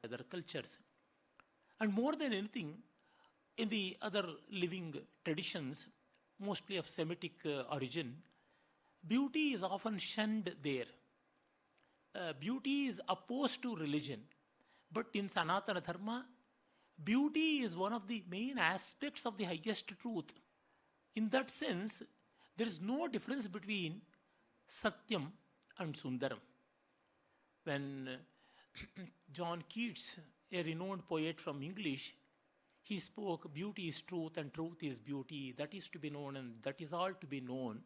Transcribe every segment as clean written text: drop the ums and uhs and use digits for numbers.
other cultures. And more than anything, in the other living traditions, mostly of Semitic origin, beauty is often shunned there. Beauty is opposed to religion. But in Sanatana Dharma, beauty is one of the main aspects of the highest truth. In that sense, there is no difference between Satyam and Sundaram. When John Keats, a renowned poet from English, he spoke, beauty is truth and truth is beauty, that is to be known and that is all to be known.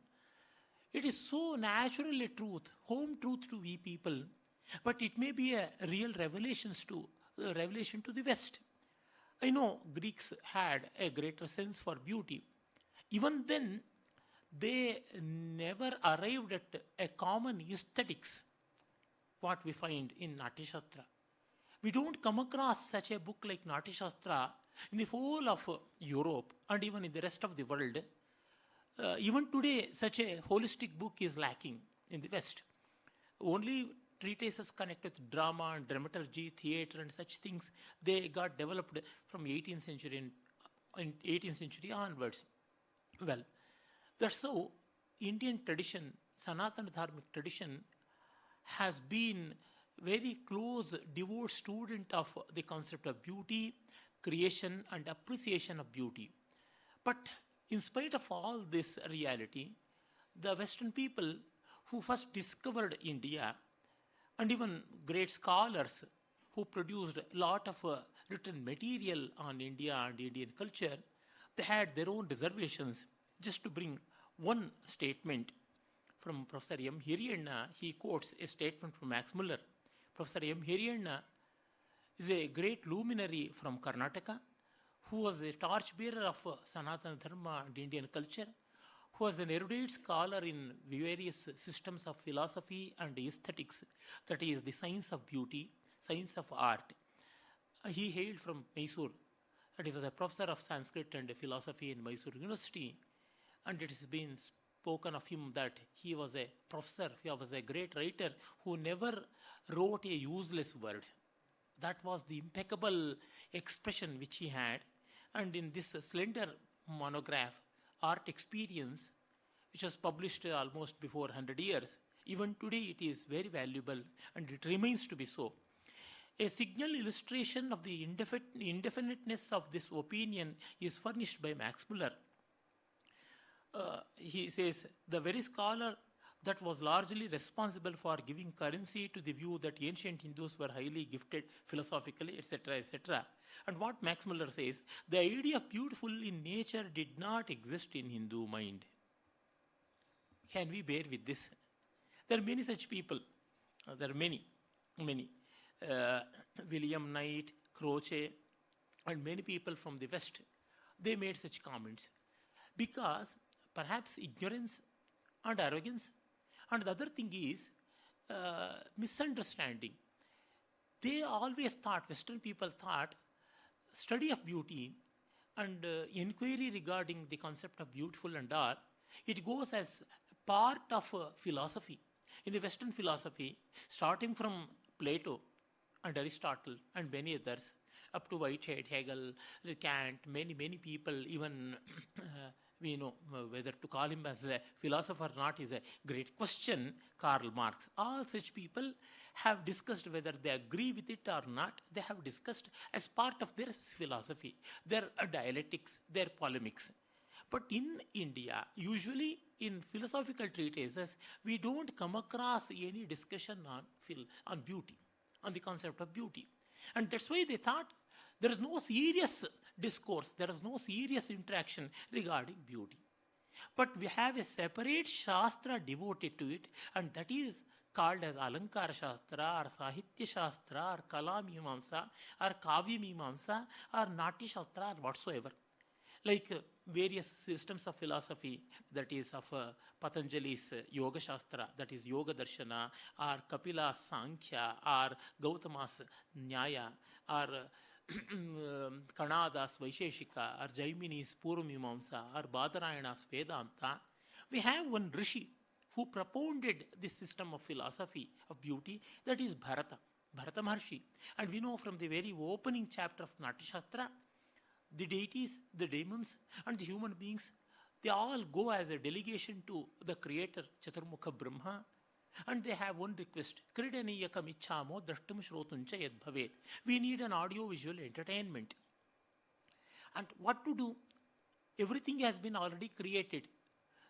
It is so natural a truth, home truth to we people, but it may be a real revelation to the West. I know Greeks had a greater sense for beauty. Even then, they never arrived at a common aesthetics, what we find in Natyashastra. We don't come across such a book like Natyashastra in the whole of Europe and even in the rest of the world. Even today, such a holistic book is lacking in the West. Only treatises connected with drama and dramaturgy, theatre and such things, they got developed from 18th century and 18th century onwards. Well, that's how Indian tradition, Sanatana Dharmic tradition, has been very close, devout student of the concept of beauty, creation and appreciation of beauty. But in spite of all this reality, the Western people who first discovered India, and even great scholars who produced a lot of written material on India and Indian culture, they had their own reservations. Just to bring one statement from Professor M. Hiriyanna, he quotes a statement from Max Muller. Professor M. Hiriyanna is a great luminary from Karnataka, who was a torchbearer of Sanatana Dharma and Indian culture, who was an erudite scholar in various systems of philosophy and aesthetics, that is, the science of beauty, science of art. He hailed from Mysore, and he was a professor of Sanskrit and philosophy in Mysore University, and it has been spoken of him that he was a professor, he was a great writer who never wrote a useless word. That was the impeccable expression which he had. And in this slender monograph, Art Experience, which was published almost before 100 years, even today it is very valuable and it remains to be so. A signal illustration of the indefiniteness of this opinion is furnished by Max Muller. He says, the very scholar that was largely responsible for giving currency to the view that ancient Hindus were highly gifted philosophically, etc., etc. And what Max Muller says, the idea of beautiful in nature did not exist in Hindu mind. Can we bear with this? There are many such people. There are many. William Knight, Croce, and many people from the West, they made such comments. Because perhaps ignorance and arrogance, and the other thing is misunderstanding. They always thought, Western people thought, study of beauty and inquiry regarding the concept of beautiful and all, it goes as part of philosophy. In the Western philosophy, starting from Plato and Aristotle and many others, up to Whitehead, Hegel, Kant, many people, even we know whether to call him as a philosopher or not is a great question, Karl Marx. All such people have discussed whether they agree with it or not. They have discussed as part of their philosophy, their dialectics, their polemics. But in India, usually in philosophical treatises, we don't come across any discussion on beauty, on the concept of beauty. And that's why they thought there is no serious discourse, there is no serious interaction regarding beauty. But we have a separate Shastra devoted to it, and that is called as Alankara Shastra, or Sahitya Shastra, or Kala Mimamsa, or Kavya Mimamsa, or Natya Shastra, or whatsoever. Like various systems of philosophy, that is of Patanjali's Yoga Shastra, that is Yoga Darshana, or Kapila's Sankhya, or Gautama's Nyaya, or Kanada's Vaisheshika, or Jaimini's Purvamimamsa, or Badarayana's Vedanta. We have one Rishi who propounded this system of philosophy of beauty, that is Bharata. Bharata Maharshi. And we know from the very opening chapter of Natya Shastra, the deities, the demons, and the human beings, they all go as a delegation to the creator, Chaturmukha Brahma, and they have one request: Kridaniyakam ichhamo drashtum shrotuncha yad bhavet. We need an audio visual entertainment. And what to do? Everything has been already created.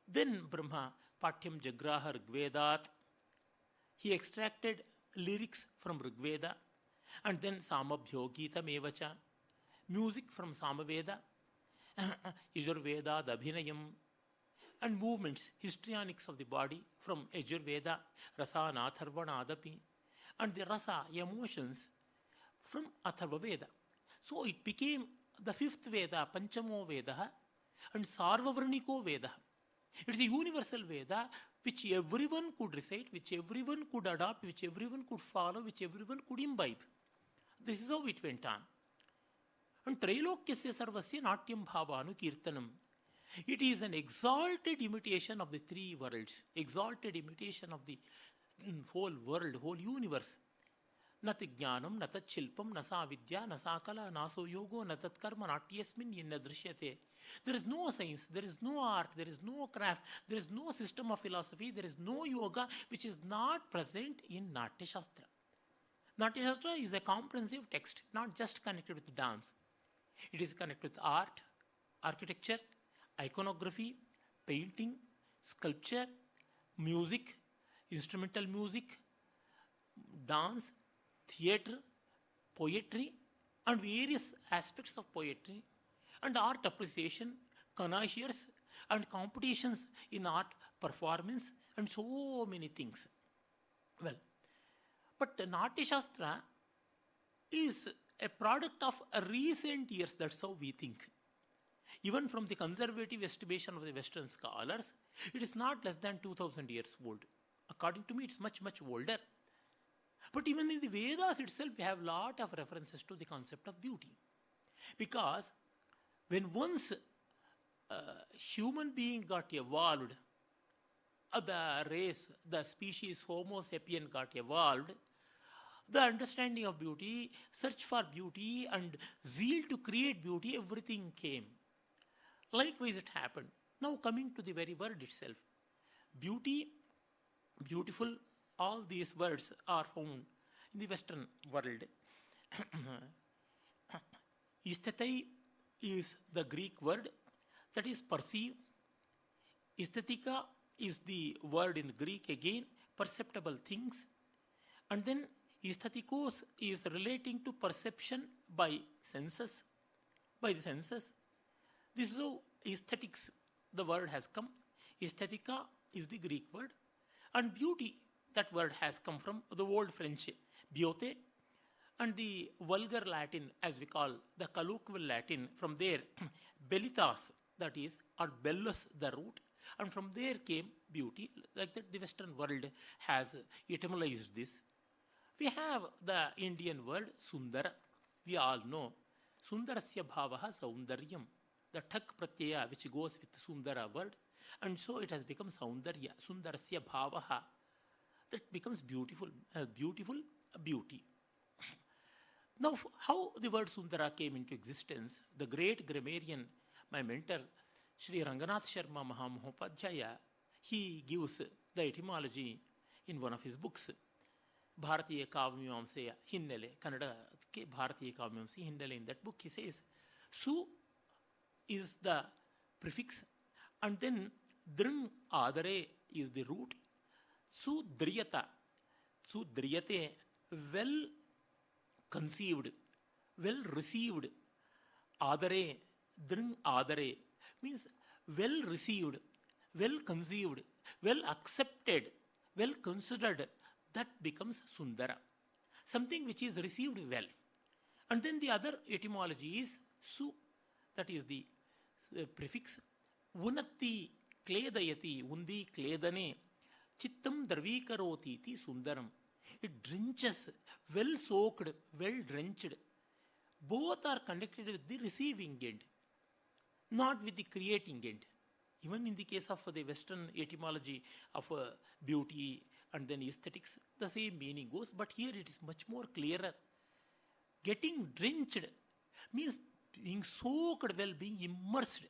Then Brahma, Patyam Jagraha Rigvedat, he extracted lyrics from Rigveda, and then Samabhyo Gita Mevacha, music from Samaveda, Yajurveda, Abhinayam, and movements, histrionics of the body from Yajurveda, Rasa Atharvana Adapi, and the Rasa, emotions, from Atharva Veda. So it became the fifth Veda, Panchamo Veda, and Sarvavarniko Veda. It is a universal Veda which everyone could recite, which everyone could adopt, which everyone could follow, which everyone could imbibe. This is how it went on. And Trailokyasya Sarvasya Natyam Bhavanu Kirtanam. It is an exalted imitation of the three worlds, exalted imitation of the whole world, whole universe. Nat jnanam, natat shilpam, nasa vidya, nasa kala, naso yogo, natat karma, natyasmin yenna drishyate. There is no science, there is no art, there is no craft, there is no system of philosophy, there is no yoga which is not present in Natya Shastra. Natya Shastra is a comprehensive text, not just connected with dance. It is connected with art, architecture, iconography, painting, sculpture, music, instrumental music, dance, theatre, poetry, and various aspects of poetry, and art appreciation, connoisseurs, and competitions in art performance, and so many things. Well, but Natya Shastra is a product of recent years, that's how we think. Even from the conservative estimation of the Western scholars, it is not less than 2000 years old. According to me, it's much, much older. But even in the Vedas itself, we have a lot of references to the concept of beauty. Because when once a human being got evolved, the race, the species Homo sapien got evolved, the understanding of beauty, search for beauty, and zeal to create beauty, everything came. Likewise, it happened. Now, coming to the very word itself, beauty, beautiful, all these words are found in the Western world. Aesthetai is the Greek word that is perceive. Aesthetica is the word in Greek again, perceptible things. And then aesthetikos is relating to perception by senses, by the senses. This is how aesthetics, the word has come. Aesthetica is the Greek word. And beauty, that word has come from the old French beauté, and the vulgar Latin, as we call the colloquial Latin, from there, bellitas, that is, or bellus, the root, and from there came beauty. Like that, the Western world has etymologized this. We have the Indian word Sundara. We all know Sundarasya bhavaha saundaryam, the thak pratyaya which goes with Sundara word, and so it has become Saundarya, Sundarasya bhavaha. That becomes beautiful, beautiful beauty. Now, how the word Sundara came into existence, the great grammarian, my mentor, Sri Ranganath Sharma Mahamopadhyaya, he gives the etymology in one of his books, Bharatiya Kavamamsaya Hinnale, Kannada Bharatiya Kavamamsaya Hinnale. In that book, he says, Su is the prefix, and then Dring Adare is the root. Sudriyata, Sudriyate, well conceived, well received. Adare, Dring Adare, means well received, well conceived, well accepted, well considered. That becomes Sundara, something which is received well. And then the other etymology is Su, that is the prefix. Unatti kledayati, undi kledane, Chittam Dravikaroti iti Sundaram. It drenches, well soaked, well drenched. Both are connected with the receiving end, not with the creating end. Even in the case of the Western etymology of beauty and then aesthetics, the same meaning goes, but here it is much more clearer. Getting drenched means being soaked well, being immersed.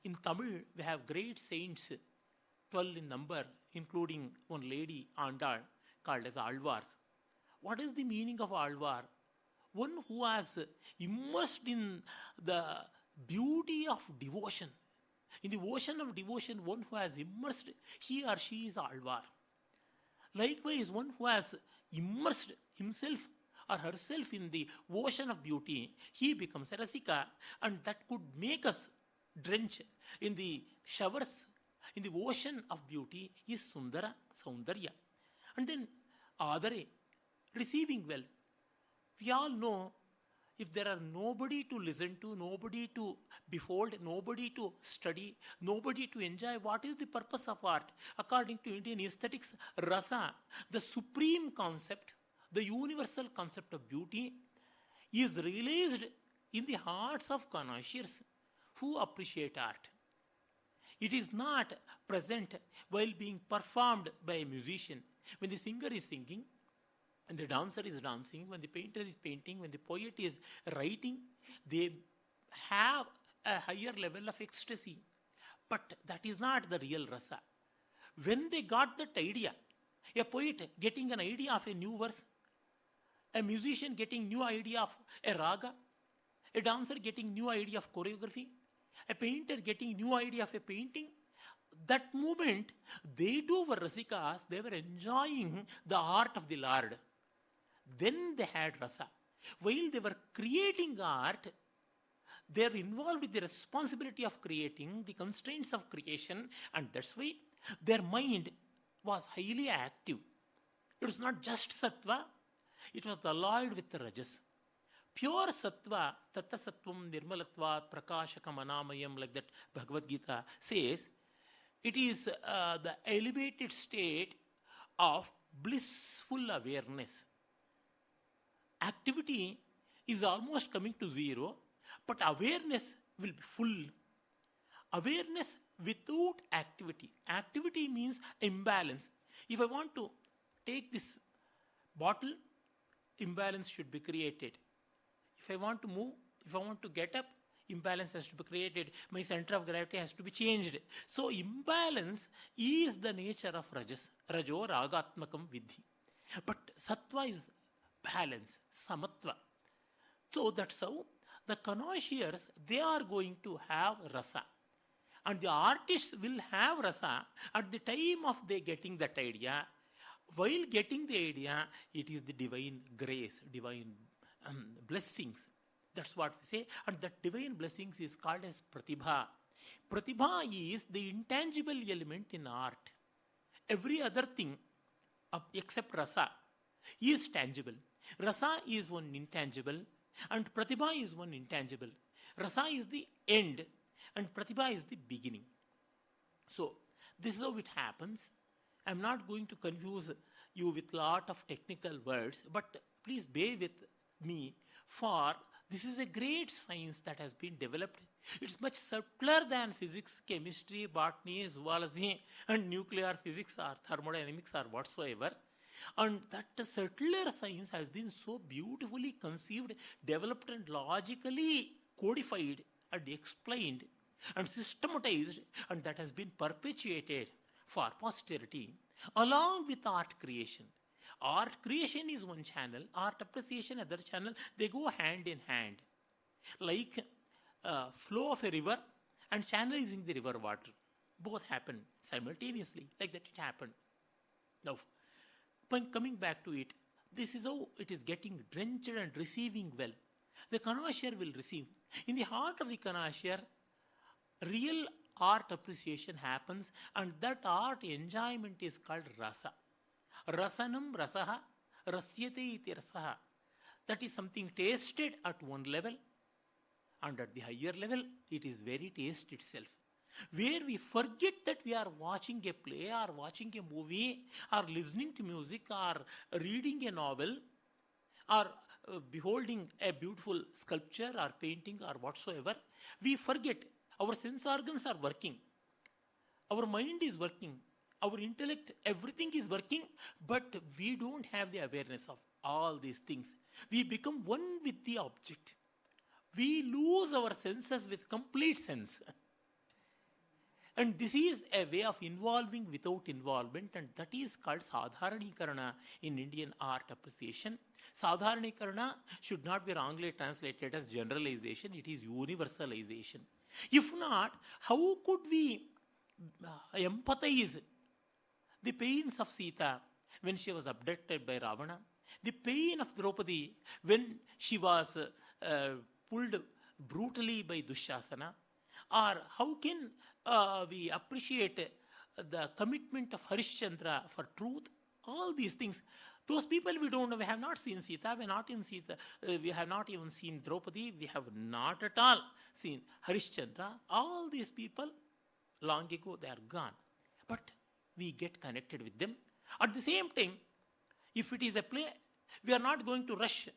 In Tamil, we have great saints, 12 in number, including one lady, Andal, called as Alvars. What is the meaning of Alvar? One who has immersed in the beauty of devotion. In the ocean of devotion, one who has immersed, he or she is Alvar. Likewise, one who has immersed himself or herself in the ocean of beauty, he becomes a Rasika, and that could make us drench in the showers, in the ocean of beauty is Sundara, Saundarya. And then Adare, receiving well. We all know if there are nobody to listen to, nobody to behold, nobody to study, nobody to enjoy, what is the purpose of art? According to Indian aesthetics, rasa, the supreme concept, the universal concept of beauty, is realized in the hearts of connoisseurs who appreciate art. It is not present while being performed by a musician. When the singer is singing, when the dancer is dancing, when the painter is painting, when the poet is writing, they have a higher level of ecstasy. But that is not the real rasa. When they got that idea, a poet getting an idea of a new verse, a musician getting new idea of a raga, a dancer getting new idea of choreography, a painter getting new idea of a painting, that moment, they too were rasikas, they were enjoying the art of the Lord. Then they had rasa. While they were creating art, they are involved with the responsibility of creating, the constraints of creation, and that's why their mind was highly active. It was not just sattva, it was alloyed with the rajas. Pure sattva, tatta sattvam nirmalatvat prakashakam anamayam, like that Bhagavad Gita says, it is the elevated state of blissful awareness. Activity is almost coming to zero, but awareness will be full. Awareness without activity. Activity means imbalance. If I want to take this bottle, imbalance should be created. If I want to move, if I want to get up, imbalance has to be created. My center of gravity has to be changed. So imbalance is the nature of rajas. Rajo ragatmakam vidhi. But sattva is balance, samatva. So that's how the connoisseurs, they are going to have rasa. And the artists will have rasa at the time of they getting that idea. While getting the idea, it is the divine grace, divine blessings. That's what we say. And that divine blessings is called as pratibha. Pratibha is the intangible element in art. Every other thing except rasa is tangible. Rasa is one intangible and pratibha is one intangible. Rasa is the end and pratibha is the beginning. So, this is how it happens. I am not going to confuse you with lot of technical words, but please bear with me, for this is a great science that has been developed. It's much subtler than physics, chemistry, botany, zoology, and nuclear physics or thermodynamics or whatsoever. And that subtler science has been so beautifully conceived, developed, and logically codified and explained and systematized, and that has been perpetuated for posterity along with art creation. Art creation is one channel, art appreciation other channel, they go hand in hand. Like flow of a river and channelizing the river water. Both happen simultaneously, like that it happened. Now, coming back to it, this is how it is getting drenched and receiving well. The connoisseur will receive. In the heart of the connoisseur, real art appreciation happens, and that art enjoyment is called rasa. Rasanam rasaha, rasyate iti rasaha. That is something tasted at one level, and at the higher level, it is very taste itself. Where we forget that we are watching a play or watching a movie or listening to music or reading a novel or beholding a beautiful sculpture or painting or whatsoever, we forget. Our sense organs are working. Our mind is working. Our intellect, everything is working, but we don't have the awareness of all these things. We become one with the object. We lose our senses with complete sense. And this is a way of involving without involvement, and that is called Sadharanikarana in Indian art appreciation. Sadharanikarana should not be wrongly translated as generalization, it is universalization. If not, how could we empathize the pains of Sita when she was abducted by Ravana, the pain of Draupadi when she was pulled brutally by Dushasana, or how can we appreciate the commitment of Harishchandra for truth? All these things. Those people we don't know. We have not seen Sita. We have not even seen Draupadi. We have not at all seen Harishchandra. All these people, long ago, they are gone. But we get connected with them. At the same time, if it is a play, we are not going to rush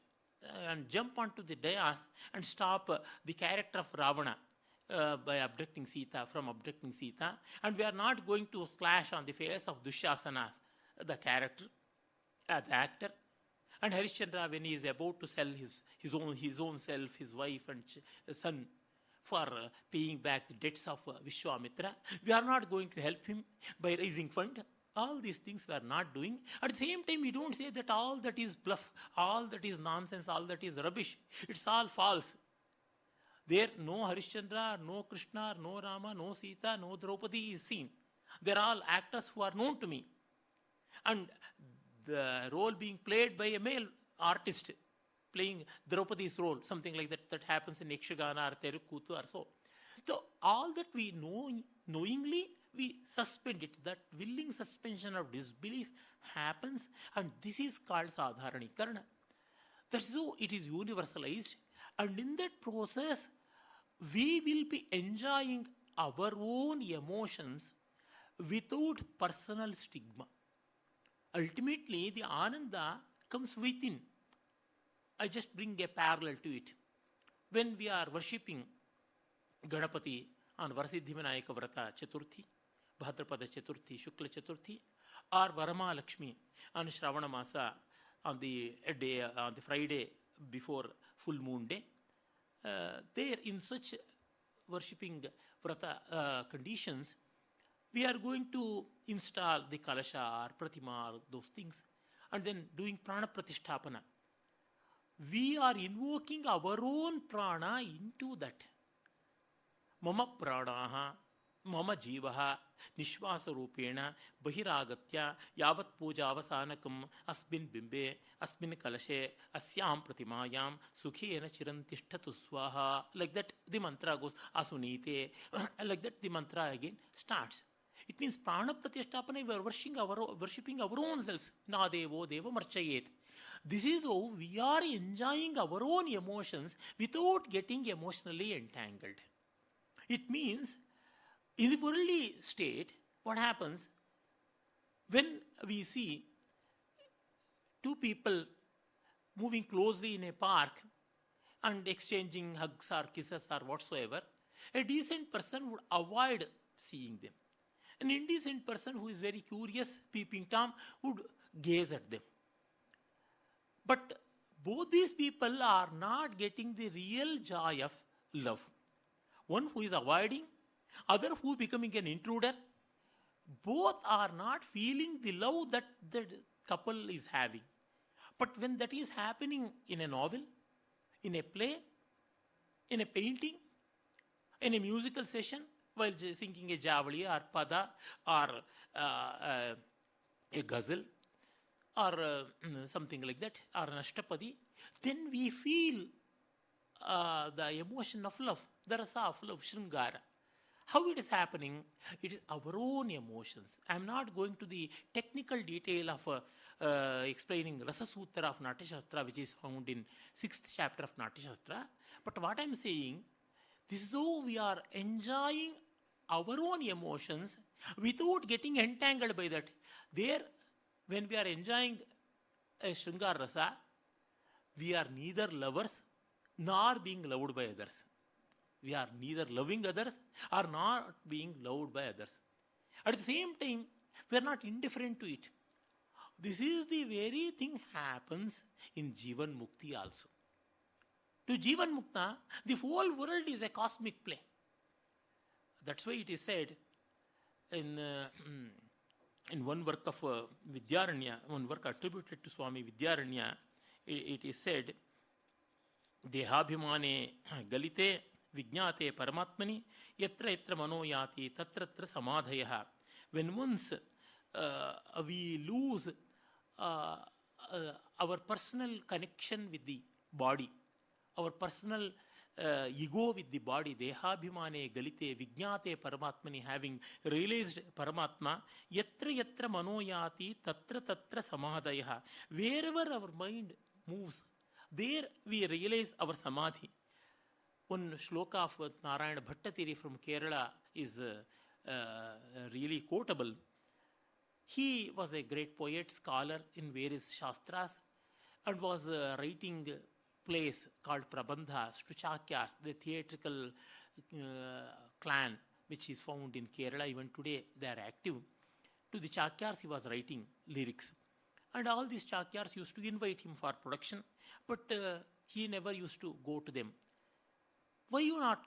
and jump onto the dais and stop the character of Ravana by abducting Sita, and we are not going to slash on the face of Dushasana, the character, the actor, and Harishchandra when he is about to sell his own self, his wife and son for paying back the debts of Vishwamitra. We are not going to help him by raising fund. All these things we are not doing. At the same time, we don't say that all that is bluff, all that is nonsense, all that is rubbish. It's all false. There no Harishchandra, no Krishna, no Rama, no Sita, no Draupadi is seen. They are all actors who are known to me. And the role being played by a male artist playing Draupadi's role, something like that happens in Yakshagana or Terukkutu or so. So all that we know, knowingly we suspend it. That willing suspension of disbelief happens, and this is called Sadharanikarana. That's so it is universalized, and in that process we will be enjoying our own emotions without personal stigma. Ultimately, the Ananda comes within. I just bring a parallel to it. When we are worshipping Ganapati on Varasiddhivinayaka Vrata Chaturthi, Bhadrapada Chaturthi, Shukla Chaturthi, or Varama Lakshmi on Shravana Masa on the Friday before full moon day, there in such worshipping Vrata conditions, we are going to install the Kalasha or Pratima or those things, and then doing Prana Pratisthapana. We are invoking our own prana into that. Mama pranaha, mama jivaha, nishvasa rupena, bahiragatya, yavat puja avasanakam, asmin bimbe, asmin kalashe, asyam pratimayam, sukhena chirantishthatu swaha. Like that the mantra goes, asunite. Like that the mantra again starts. It means prana pratisthapana, we are worshipping our own selves. Na devo deva marchayet. This is how we are enjoying our own emotions without getting emotionally entangled. It means, in the worldly state, what happens when we see two people moving closely in a park and exchanging hugs or kisses or whatsoever, a decent person would avoid seeing them. An indecent person who is very curious, peeping Tom, would gaze at them. But both these people are not getting the real joy of love. One who is avoiding, other who is becoming an intruder. Both are not feeling the love that the couple is having. But when that is happening in a novel, in a play, in a painting, in a musical session, while singing a javali or pada or a ghazal, or something like that, or an ashtapadi, then we feel the emotion of love, the rasa of love, shringara. How it is happening? It is our own emotions. I am not going to the technical detail of explaining Rasa Sutra of Natyashastra, which is found in 6th chapter of Natyashastra. But what I am saying, this is how we are enjoying our own emotions without getting entangled by that. There, when we are enjoying a Shringar Rasa, we are neither lovers nor being loved by others. We are neither loving others or not being loved by others. At the same time, We are not indifferent to it. This is the very thing happens in Jivan Mukti also. To Jivan Mukta, the whole world is a cosmic play. That's why it is said in one work of Vidyaranya, one work attributed to Swami Vidyaranya, it is said, Dehabhimane galite vijnate paramatmani yatra yatra manoyati tatratra samadhayaha. When once we lose our personal connection with the body, our personal ego with the body, dehabhimane galite vijnate paramatmani, having realized Paramatma, yatra yatra manoyati tatra tatra samadhayaha. Wherever our mind moves, there we realize our samadhi. One shloka of Narayana Bhattatiri from Kerala is really quotable. He was a great poet, scholar in various shastras, and was writing plays called Prabandhas to Chakyars, the theatrical clan which is found in Kerala. Even today they are active. To the Chakyars he was writing lyrics. And all these Chakyars used to invite him for production, but he never used to go to them. Why you are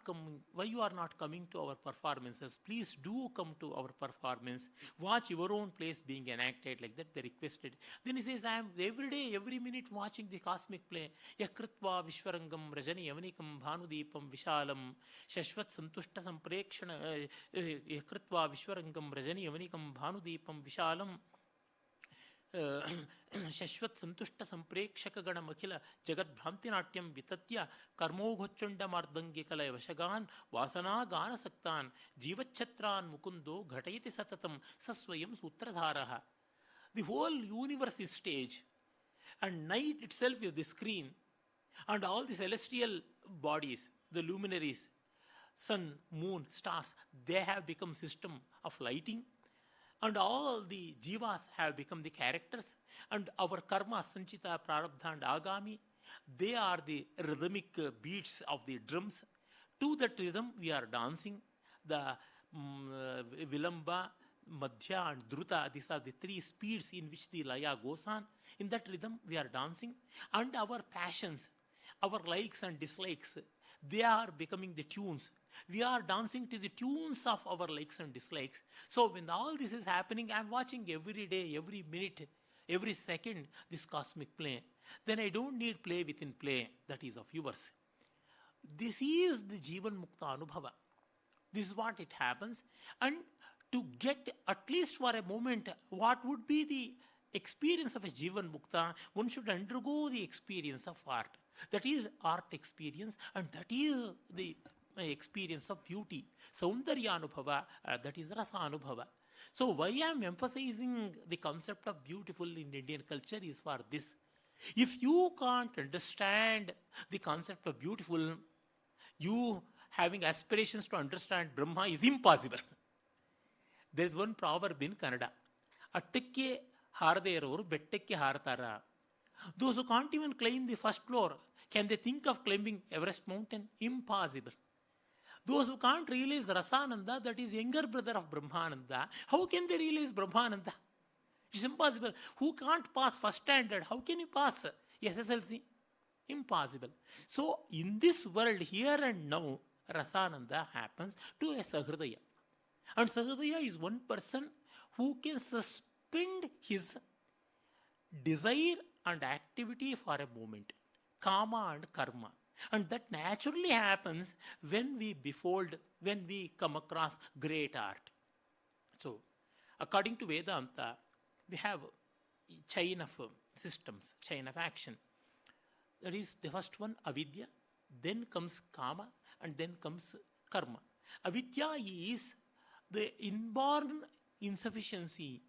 not coming to our performances? Please do come to our performance. Watch your own plays being enacted, like that they requested. Then he says, I am every day, every minute watching the cosmic play. Yakritva Vishwarangam Rajani Yavanikam Bhanudipam Vishalam Shashvat Santushta Samprekshana Yakritva Vishwarangam Rajani Yavanikam Bhanudipam Vishalam Shashwat संतुष्ट संप्रेक्षक गणम अखिल जगत भ्रांति नाट्यम वितत्य कर्मोघोच्चंड मार्दंग्य कलय वशगान वासना गान सक्तान जीवच्छत्रान मुकुंदो घटयति सततम सस्वयं सूत्रधारः. The whole universe is stage, and night itself is the screen, and all the celestial bodies, the luminaries, sun, moon, stars, they have become system of lighting. And all the jivas have become the characters, and our karma, sanchita, prarabdha and agami, they are the rhythmic beats of the drums. To that rhythm we are dancing. The vilamba, madhya and dhruta, these are the three speeds in which the laya goes on. In that rhythm we are dancing, and our passions, our likes and dislikes, they are becoming the tunes. We are dancing to the tunes of our likes and dislikes. So when all this is happening, I am watching every day, every minute, every second this cosmic play. Then I don't need play within play that is of yours. This is the Jivan Mukta Anubhava. This is what it happens. And to get at least for a moment what would be the experience of a Jivan Mukta, one should undergo the experience of art. That is art experience, and that is the experience of beauty. Saundarya Anubhava, that is Rasa Anubhava. So why I am emphasizing the concept of beautiful in Indian culture is for this. If you can't understand the concept of beautiful, you having aspirations to understand Brahma is impossible. There is one proverb in Kannada. Attakke harade iroru bettakke hartara. Those who can't even climb the first floor, can they think of climbing Everest mountain? Impossible. Those who can't realize Rasananda, that is younger brother of Brahmananda, how can they realize Brahmananda? It's impossible. Who can't pass first standard, how can you pass SSLC? Impossible. So in this world, here and now, Rasananda happens to a Sahridaya. And Sahridaya is one person who can suspend his desire and activity for a moment. Kama and karma. And that naturally happens when we come across great art. So, according to Vedanta, we have a chain of systems, chain of action. That is the first one, avidya, then comes kama, and then comes karma. Avidya is the inborn insufficiency,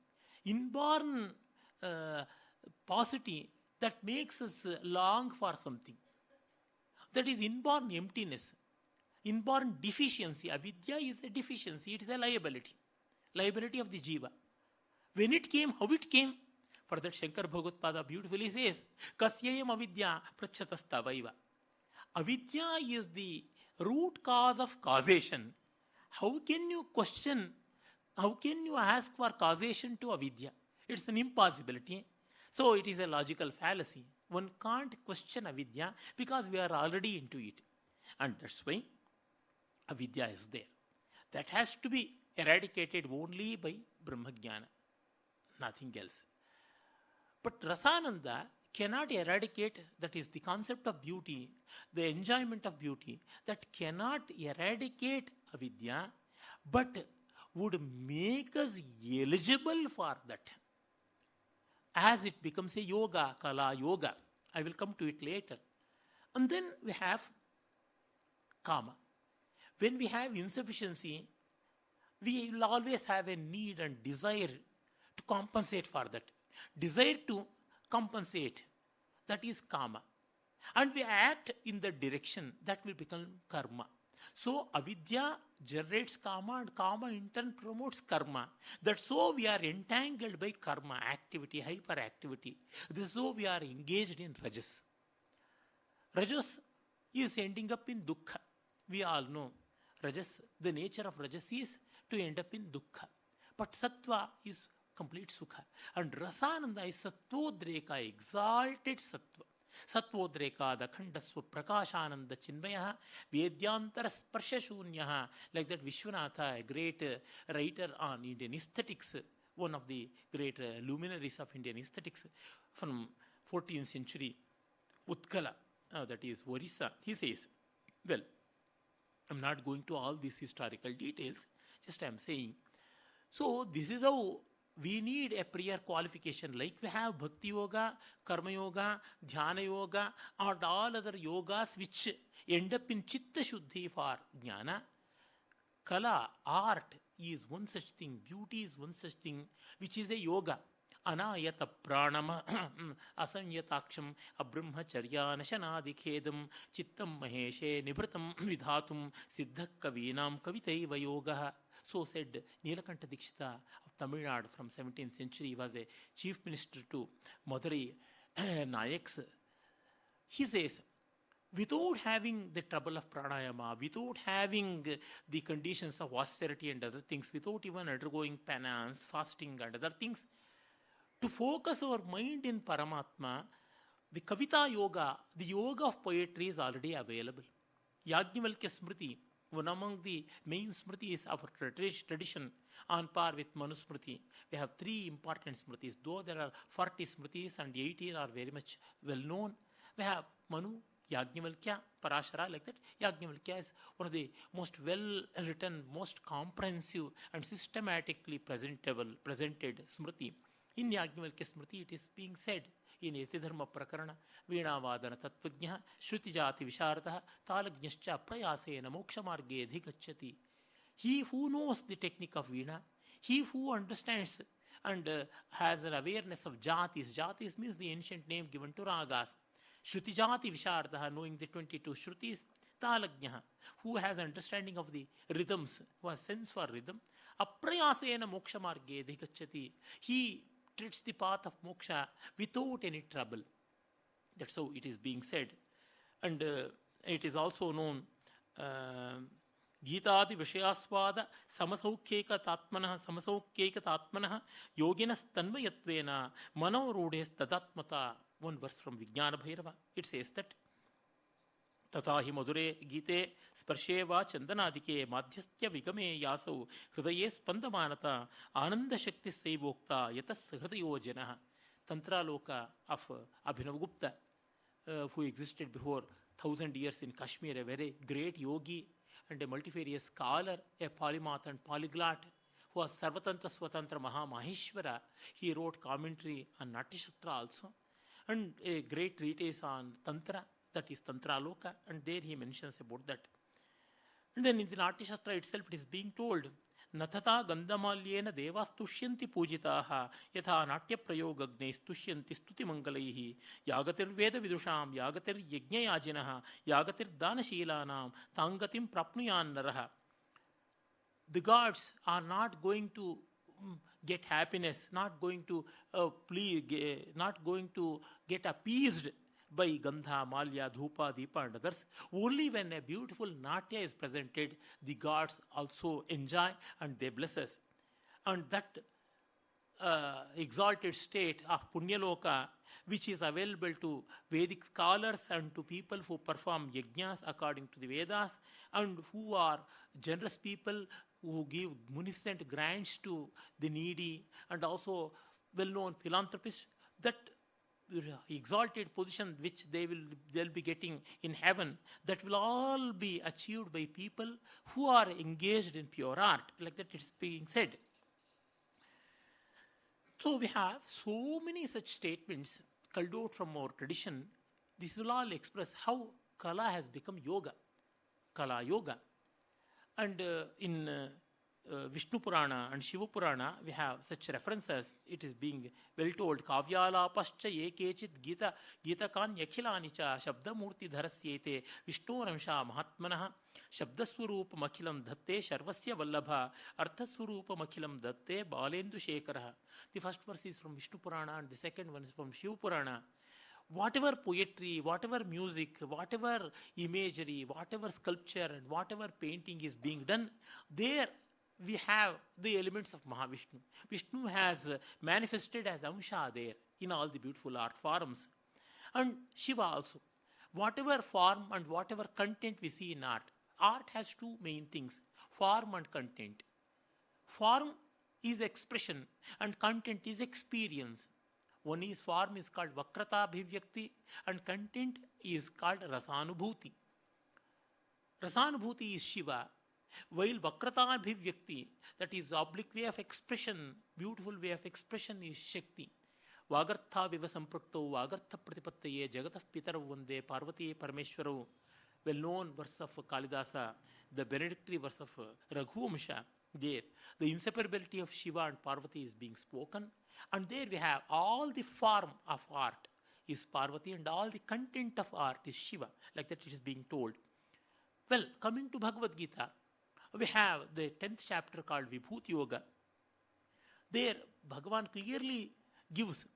inborn paucity that makes us long for something. That is inborn emptiness, inborn deficiency. Avidya is a deficiency, it is a liability of the jiva. When it came, how it came? For that Shankar Bhagavad beautifully says, Kasyayam avidya prachatastavaiva. Avidya is the root cause of causation. How can you question How can you ask for causation to avidya? It's an impossibility. So it is a logical fallacy. One can't question avidya because we are already into it. And that's why avidya is there. That has to be eradicated only by Brahmajnana, nothing else. But Rasananda cannot eradicate, that is the concept of beauty, the enjoyment of beauty, that cannot eradicate avidya, but would make us eligible for that. As it becomes a yoga, kala yoga. I will come to it later. And then we have kama. When we have insufficiency, we will always have a need and desire to compensate for that. Desire to compensate, that is kama. And we act in the direction, that will become karma. So avidya generates kama and kama in turn promotes karma. That's so we are entangled by karma, activity, hyperactivity. This is so we are engaged in rajas. Rajas is ending up in dukkha. We all know rajas, the nature of rajas is to end up in dukkha. But sattva is complete sukha. And rasananda is satvodreka, exalted sattva. Sattvodreka, the khandasva prakashananda chinmaya, vedyantara sparshashunya, like that Vishwanatha, a great writer on Indian aesthetics, one of the great luminaries of Indian aesthetics from 14th century, Utkala, that is Orissa, he says, well, I'm not going to all these historical details, just I'm saying. So this is how we need a prior qualification, like we have Bhakti Yoga, Karma Yoga, Dhyana Yoga, and all other yogas which end up in Chitta Shuddhi for Jnana. Kala, art is one such thing, beauty is one such thing, which is a yoga. Anayata pranama asanyataksham abrahmacharya nashanadikhedam chittam maheshe nibhratam vidhatum siddha kavinam kavitaiva yoga. So said Nilakanta Dikshita of Tamil Nadu from 17th century. He was a chief minister to Madurai Nayaks. He says, without having the trouble of pranayama, without having the conditions of austerity and other things, without even undergoing penance, fasting and other things, to focus our mind in Paramatma, the Kavita Yoga, the yoga of poetry is already available. Yajnavalkya Smriti, one among the main smritis of our tradition, on par with Manusmriti. We have three important smritis, though there are 40 smritis and 18 are very much well known. We have Manu, Yajnavalkya, Parashara, like that. Yajnavalkya is one of the most well written, most comprehensive and systematically presented smriti. In Yajnavalkya Smriti, it is being said in Yatidharma Prakarana, Veenavadana Tattvajnah, Shrutijati Visharataha, Talajnascha Prayasena Mokshamarge Dhikachati. He who knows the technique of Veena, he who understands and has an awareness of Jatis. Jatis means the ancient name given to Ragas. Shrutijati Visharataha, knowing the 22 Shrutis. Talajnah, who has understanding of the rhythms, who has sense for rhythm. Aprayasena Mokshamarge Dhikachati. He treads the path of moksha without any trouble. That's how it is being said. And it is also known Gitadi Vishayaswada Samasaukeka Tatmanaha Yoginas Tanvayatvena Mano Rudes Tadatmata. One verse from Vijnana Bhairava. It says that तथा हि मधुरे गीते स्पर्शे वा चंदनादिके माध्यस्थ्य विगमे यासौ हृदये स्पंदमानता आनंदशक्ति सैवोक्ता यतस् हृदयो जनः. Tantraloka of Abhinavagupta, who existed before 1000 years in Kashmir, a very great yogi and a multifarious scholar, a polymath and polyglot, who was Sarvatantra Swatantra Mahamaheshwara. He wrote commentary on Natyashastra also, and a great treatise on Tantra, that is Tantraloka, and there he mentions about that. And then in the Natyashastra itself it is being told, Nathata Gandhamalyena Devas Tushyanti Pujitaha Yatha Natya Prayogagnes Tushyanti Stuti Mangalaihi Yagatir Veda Vidusham Yagatir Yajnayajinaha Yagatir Danashilanam Tangatim Prapnuyan Naraha. The gods are not going to get happiness, not going to not going to get appeased by Gandha, Malya, Dhupa, Deepa and others. Only when a beautiful Natya is presented, the gods also enjoy and they bless us. and that exalted state of Punyaloka, which is available to Vedic scholars and to people who perform yajnas according to the Vedas, and who are generous people who give munificent grants to the needy, and also well-known philanthropists. That exalted position which they'll be getting in heaven, that will all be achieved by people who are engaged in pure art, like that it's being said. So we have so many such statements culled out from our tradition. This will all express how Kala has become yoga, Kala yoga. And in Vishnu Purana and Shiva Purana, we have such references. It is being well told. Kavyalapascha ekechit gita kan yakhilani cha shabdamurti dharasyete vishnoramsha mahatmanah shabdaswarupam akhilam dhatte sharvasya vallabha arthaswarupam akhilam dhatte balendu shekaraha. The first verse is from Vishnu Purana and the second one is from Shiva Purana. Whatever poetry, whatever music, whatever imagery, whatever sculpture and whatever painting is being done, there we have the elements of Mahavishnu. Vishnu has manifested as Amsha there in all the beautiful art forms. And Shiva also. Whatever form and whatever content we see in art has two main things, form and content. Form is expression and content is experience. One is form is called Vakrata Bhivyakti and content is called Rasanubhuti. Rasanubhuti is Shiva, while Vakrata Bhivyakti, that is oblique way of expression, beautiful way of expression, is Shakti. Vagartha viva samprakto Vagartha pratipattaye Jagatah Pitarav Vande Parvati Parameshwarav. Well known verse of Kalidasa, the benedictory verse of Raghuvamsha. There, the inseparability of Shiva and Parvati is being spoken. And there we have all the form of art is Parvati and all the content of art is Shiva. Like that it is being told. Well, coming to Bhagavad Gita, we have the 10th chapter called Vibhuti Yoga. There, Bhagavan clearly gives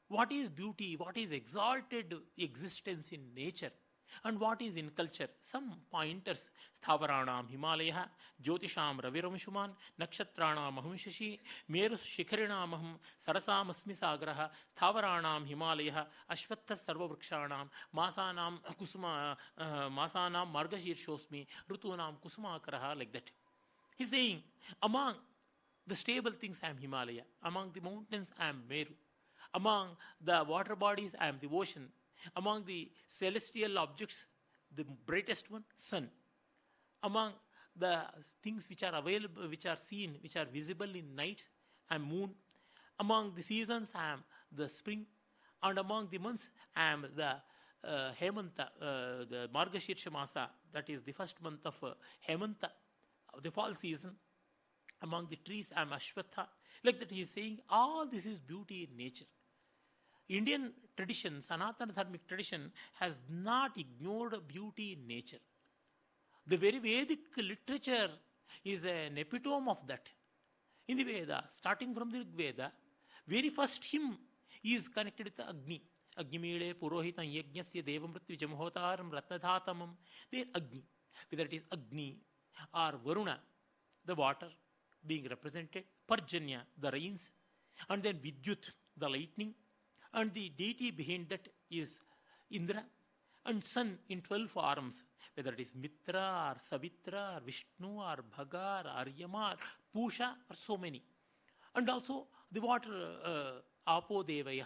what is beauty, what is exalted existence in nature, and what is in culture. Some pointers: Sthavaranam Himalaya, Jyotisham Raviramshuman, Nakshatranam Aham Shashi, Merus Shikharinam Aham, Sarasam Asmi Sagraha, Sthavaranam Himalaya, Ashvatta Sarvavrikshanam, Masanam Kusuma, Masanam Margashirshosmi, Rutunam Kusumakaraha, like that. He's saying, among the stable things I am Himalaya, among the mountains I am Meru, among the water bodies I am the ocean, among the celestial objects, the brightest one, sun. Among the things which are available, which are seen, which are visible in nights, I am moon. Among the seasons, I am the spring. And among the months, I am the Hemanta, the Margashirsha Masa, that is the first month of Hemanta, the fall season. Among the trees, I am Ashwatha. Like that, he is saying, all this is beauty in nature. Indian tradition, Sanatana Dharmic tradition, has not ignored beauty in nature. The very Vedic literature is an epitome of that. In the Vedas, starting from the Rig Veda, very first hymn is connected with Agni. Agnimile Purohitam Yajnasya Devamritvi Jamhotaram Ratnadhatamam. There Agni, whether it is Agni or Varuna, the water being represented, Parjanya, the rains, and then Vidyut, the lightning, and the deity behind that is Indra, and sun in 12 forms, whether it is Mitra or Savitra or Vishnu or Bhaga or Aryama or Pusha or so many. And also the water, Apodevya,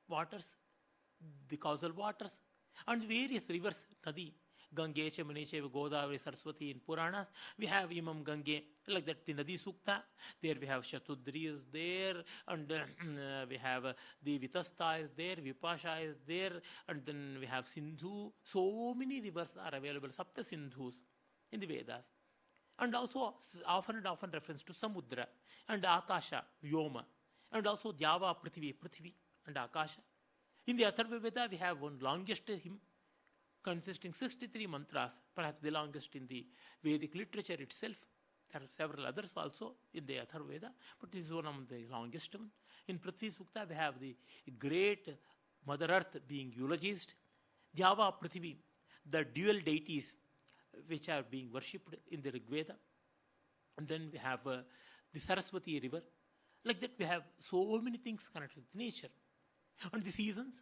waters, the causal waters, and various rivers, Nadi, Gange, Chamuneche, Godavari, Saraswati in Puranas. We have Imam Gange, like that, the Nadi Sukta. There we have Shatudri is there, and we have the Vitasta is there, Vipasha is there, and then we have Sindhu. So many rivers are available, Sapta Sindhus in the Vedas. And also often and often reference to Samudra, and Akasha, Vyoma, and also Dyava, Prithvi, and Akasha. In the Atharva Veda, we have one longest hymn, consisting 63 mantras, perhaps the longest in the Vedic literature itself. There are several others also in the Atharva Veda, but this is one of the longest one. In Prithvi Sukta, we have the great Mother Earth being eulogized. Dyava, Prithvi, the dual deities which are being worshipped in the Rig Veda. And then we have the Saraswati river. Like that, we have so many things connected with nature. And the seasons,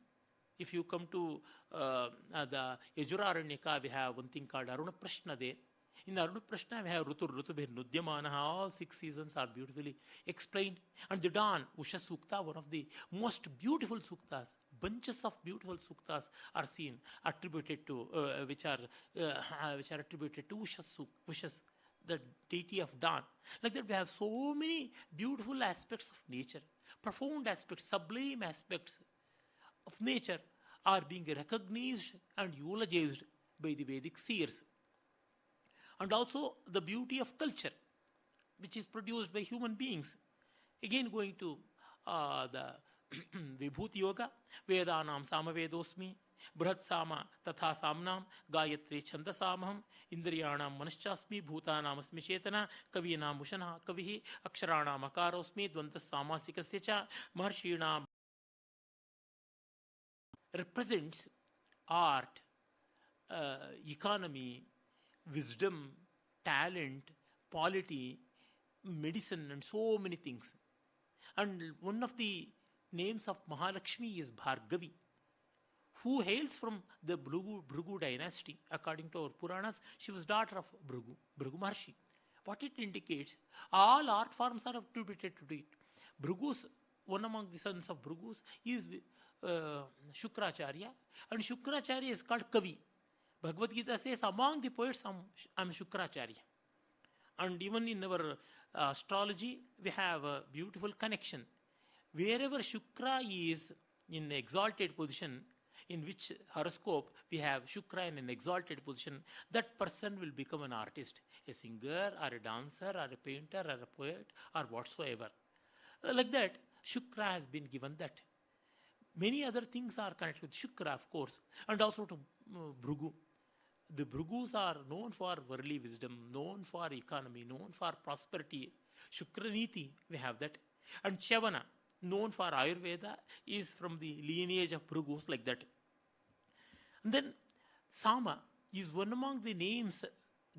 if you come to the Yajuraranyaka, we have one thing called Aruna Prashna there. In the Aruna Prashna, we have Rutubhir Nudyamanaha. All 6 seasons are beautifully explained. And the dawn, Usha Sukta, one of the most beautiful suktas, bunches of beautiful suktas are seen, attributed to, which are attributed to Ushas, the deity of dawn. Like that, we have so many beautiful aspects of nature, profound aspects, sublime aspects of nature are being recognized and eulogized by the Vedic seers. And also the beauty of culture, which is produced by human beings. Again, going to the Vibhuti Yoga, Vedanam Samavedosmi, Brihat Sama Tatha Samnam, Gayatri Chandasamaham, Indriyanam Manaschasmi, Bhutanam Asmi Chetana, Kavinam Mushana, Kavihi, Aksharanam Akarosmi, Dvantas Samasikasya, Maharshinam represents art, economy, wisdom, talent, polity, medicine, and so many things. And one of the names of Mahalakshmi is Bhargavi, who hails from the Bhrigu dynasty. According to our Puranas, she was daughter of Bhrigu Maharshi. What it indicates, all art forms are attributed to it. Bhrigus, one among the sons of Bhrigus, is Shukracharya, and Shukracharya is called Kavi. Bhagavad Gita says, among the poets, I am Shukracharya. And even in our astrology, we have a beautiful connection. Wherever Shukra is in exalted position, in which horoscope we have Shukra in an exalted position, that person will become an artist, a singer or a dancer or a painter or a poet or whatsoever. Like that, Shukra has been given that. Many other things are connected with Shukra, of course, and also to Bhrigu. The Bhrigus are known for worldly wisdom, known for economy, known for prosperity. Shukraniti, we have that. And Chavana, known for Ayurveda, is from the lineage of Bhrigus, like that. And then Sama is one among the names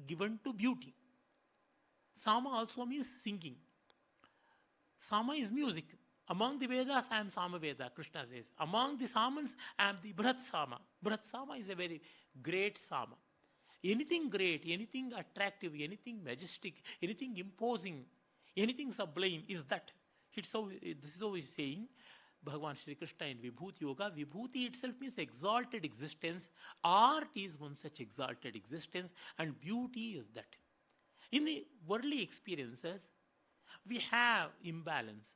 given to beauty. Sama also means singing. Sama is music. Among the Vedas, I am Samaveda, Krishna says. Among the Samans, I am the Brihat Sama. Brihat Sama is a very great Sama. Anything great, anything attractive, anything majestic, anything imposing, anything sublime is that. This is how he's saying, Bhagavan Shri Krishna in Vibhuti Yoga. Vibhuti itself means exalted existence. Art is one such exalted existence, and beauty is that. In the worldly experiences, we have imbalance.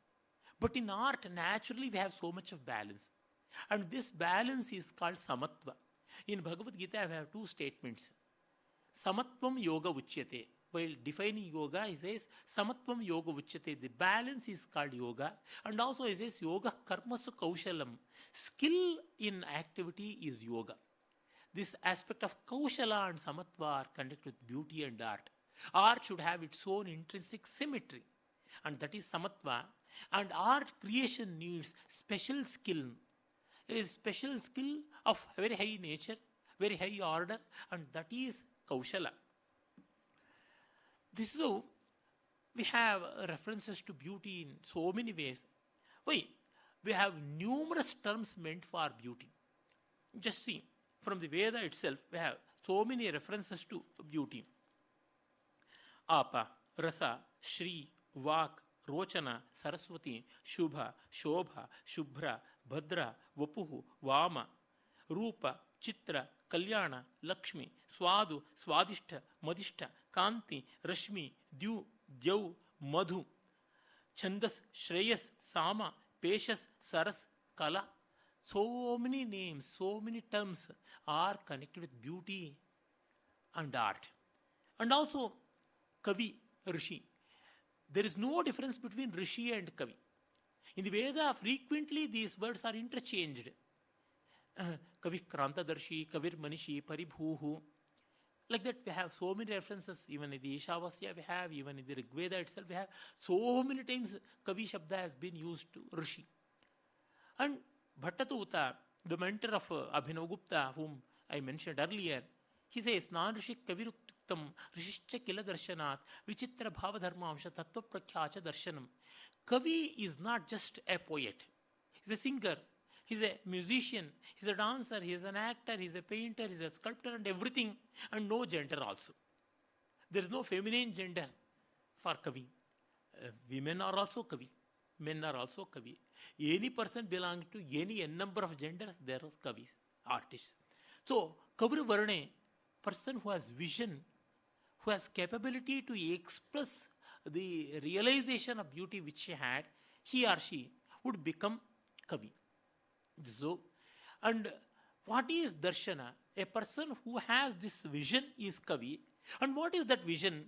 But in art, naturally, we have so much of balance. And this balance is called Samatva. In Bhagavad Gita, we have 2 statements. Samatvam Yoga Uchyate. While defining yoga, he says, Samatvam Yoga Uchyate. The balance is called yoga. And also he says, Yoga Karmasu Kaushalam. Skill in activity is yoga. This aspect of Kaushala and Samatva are connected with beauty and art. Art should have its own intrinsic symmetry. And that is Samatva. And art creation needs special skill, a special skill of very high nature, very high order, and that is Kaushala. This is how we have references to beauty in so many ways. Why? We have numerous terms meant for beauty. Just see, from the Veda itself, we have so many references to beauty. Apa, Rasa, Shri, Vak, Rochana, Saraswati, Shubha, Shobha, Shubhra, Bhadra, Vapuhu, Vama, Rupa, Chitra, Kalyana, Lakshmi, Swadu, Swadishta, Madishta, Kanti, Rashmi, Dyu, Dyau, Madhu, Chandas, Shreyas, Sama, Peshas, Saras, Kala. So many names, so many terms are connected with beauty and art. And also Kavi, Rishi. There is no difference between Rishi and Kavi. In the Veda, frequently these words are interchanged. Kavi Krantadarshi, Kavir Manishi, Paribhuhu. Like that, we have so many references. Even in the Ishavasya, we have, even in the Rigveda itself, we have. So many times Kavi Shabda has been used to Rishi. And Bhattatuta, the mentor of Abhinavgupta, whom I mentioned earlier, he says, Nan Rishi Kavirukti Tam Rishishcha Kila Darshanat Vichitra Bhava Dharma Amsha Tattva Prakyacha Darshanam. Kavi is not just a poet. He's a singer. He's a musician. He's a dancer. He's an actor. He's a painter. He's a sculptor and everything. And no gender also. There is no feminine gender for Kavi. Women are also Kavi. Men are also Kavi. Any person belonging to any number of genders, there is Kavis, artists. So, Kavri Varne, person who has vision, who has capability to express the realization of beauty which she had, he or she would become Kavi. So, and what is Darshana? A person who has this vision is Kavi. And what is that vision?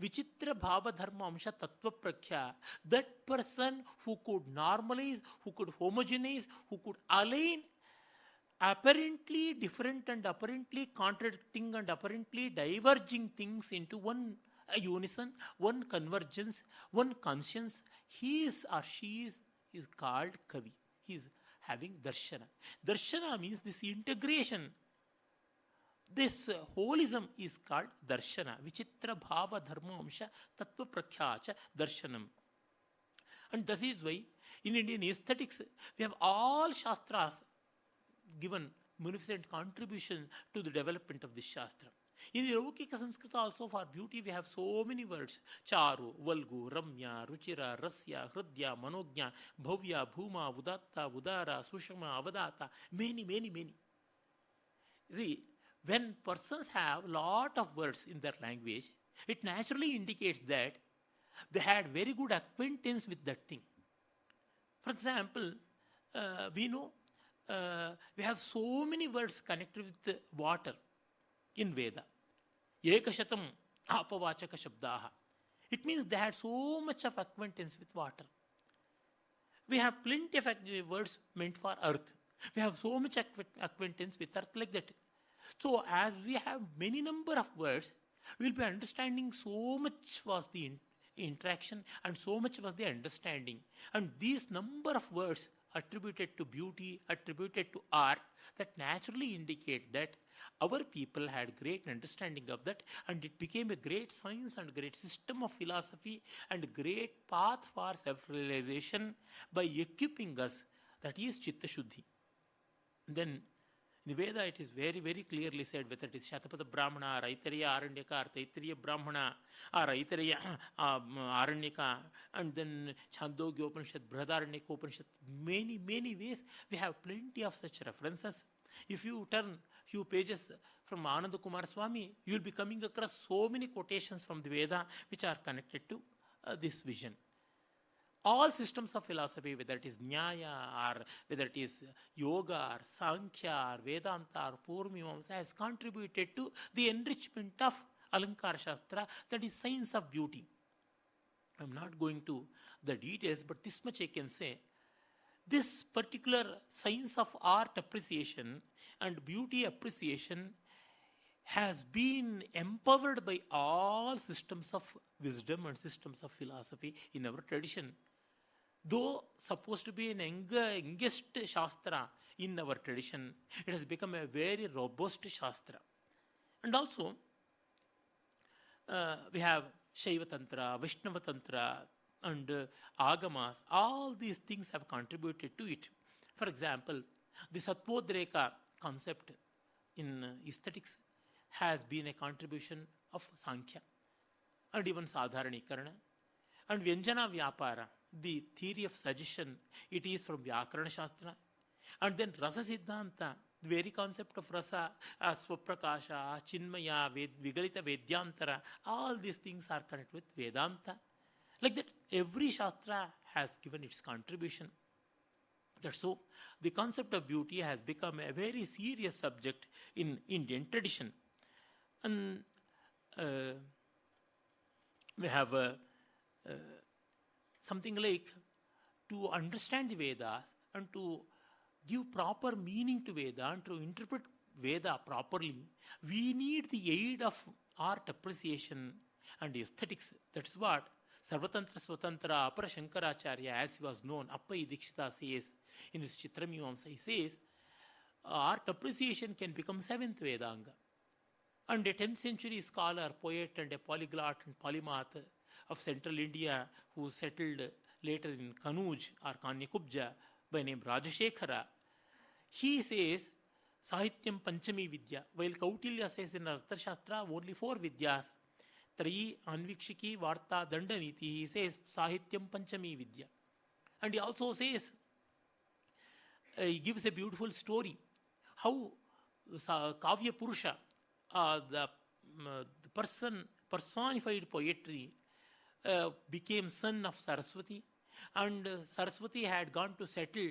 Vichitra Bhava Dharma Amsha Tattva Prakhya. That person who could normalize, who could homogenize, who could align apparently different and apparently contradicting and apparently diverging things into one unison, one convergence, one conscience. He is or she is called Kavi. He is having Darshana. Darshana means this integration. This holism is called Darshana. Vichitra Bhava Dharma Amsha Tattva Prakhyacha Darshanam. And this is why in Indian aesthetics we have all Shastras given munificent contribution to the development of this Shastra. In the Laukika Samskrita also for beauty we have so many words. Charu, Valgu, Ramya, Ruchira, Rasya, Hridya, Manognya, Bhavya, Bhuma, Udatta, Udara, Sushama, Avadata. Many, many, many. See, when persons have lot of words in their language, it naturally indicates that they had very good acquaintance with that thing. For example, we know we have so many words connected with water in Veda. Ekashatam apavachaka shabdaha. It means they had so much of acquaintance with water. We have plenty of words meant for earth. We have so much acquaintance with earth like that. So as we have many number of words, we will be understanding so much was the interaction and so much was the understanding. And these number of words attributed to beauty, attributed to art, that naturally indicate that our people had great understanding of that, and it became a great science and great system of philosophy and great path for self-realization by equipping us. That is Chitta Shuddhi. Then in the Veda it is very, very clearly said whether it is Shatapada Brahmana, Aitareya Aranyaka, or Taittiriya Brahmana, or Aitareya Aranyaka, and then Chandogya Upanishad, Brihadaranyaka Upanishad, many, many ways we have plenty of such references. If you turn few pages from Ananda Kumar Swami, you will be coming across so many quotations from the Veda which are connected to this vision. All systems of philosophy, whether it is Nyaya or whether it is Yoga or Sankhya or Vedanta or Purvamimamsa, has contributed to the enrichment of Alankara Shastra, that is science of beauty. I am not going to the details, but this much I can say. This particular science of art appreciation and beauty appreciation has been empowered by all systems of wisdom and systems of philosophy in our tradition. Though supposed to be an youngest Shastra in our tradition, it has become a very robust Shastra. And also, we have Shaiva Tantra, Vaishnava Tantra, and Agamas. All these things have contributed to it. For example, the Sattvodreka concept in aesthetics has been a contribution of Sankhya and even Sadharanikarana. And Vyanjana Vyapara, the theory of suggestion, it is from Vyakarana Shastra. And then Rasa Siddhanta, the very concept of Rasa, Swaprakasha, Chinmaya, Vigalita Vedyantara, all these things are connected with Vedanta. Like that, every Shastra has given its contribution. That's so the concept of beauty has become a very serious subject in Indian tradition. And we have something like, to understand the Vedas and to give proper meaning to Veda and to interpret Veda properly, we need the aid of art appreciation and aesthetics. That's what Sarvatantra Swatantra Apara Shankaracharya, as he was known, Appai Dikshita says in his Chitramimamsa, he says, art appreciation can become seventh Vedanga. And a 10th century scholar, poet, and a polyglot and polymath of central India who settled later in Kanuj or Kanyakubja by name Rajashekhara, he says Sahityam Panchami Vidya, while Kautilya says in Arthashastra only four Vidyas, Trayi, Anvikshiki, Varta, Dandaniti, he says Sahityam Panchami Vidya. And he also says, he gives a beautiful story how Kavya Purusha, the personified poetry, became son of Saraswati, and Saraswati had gone to settle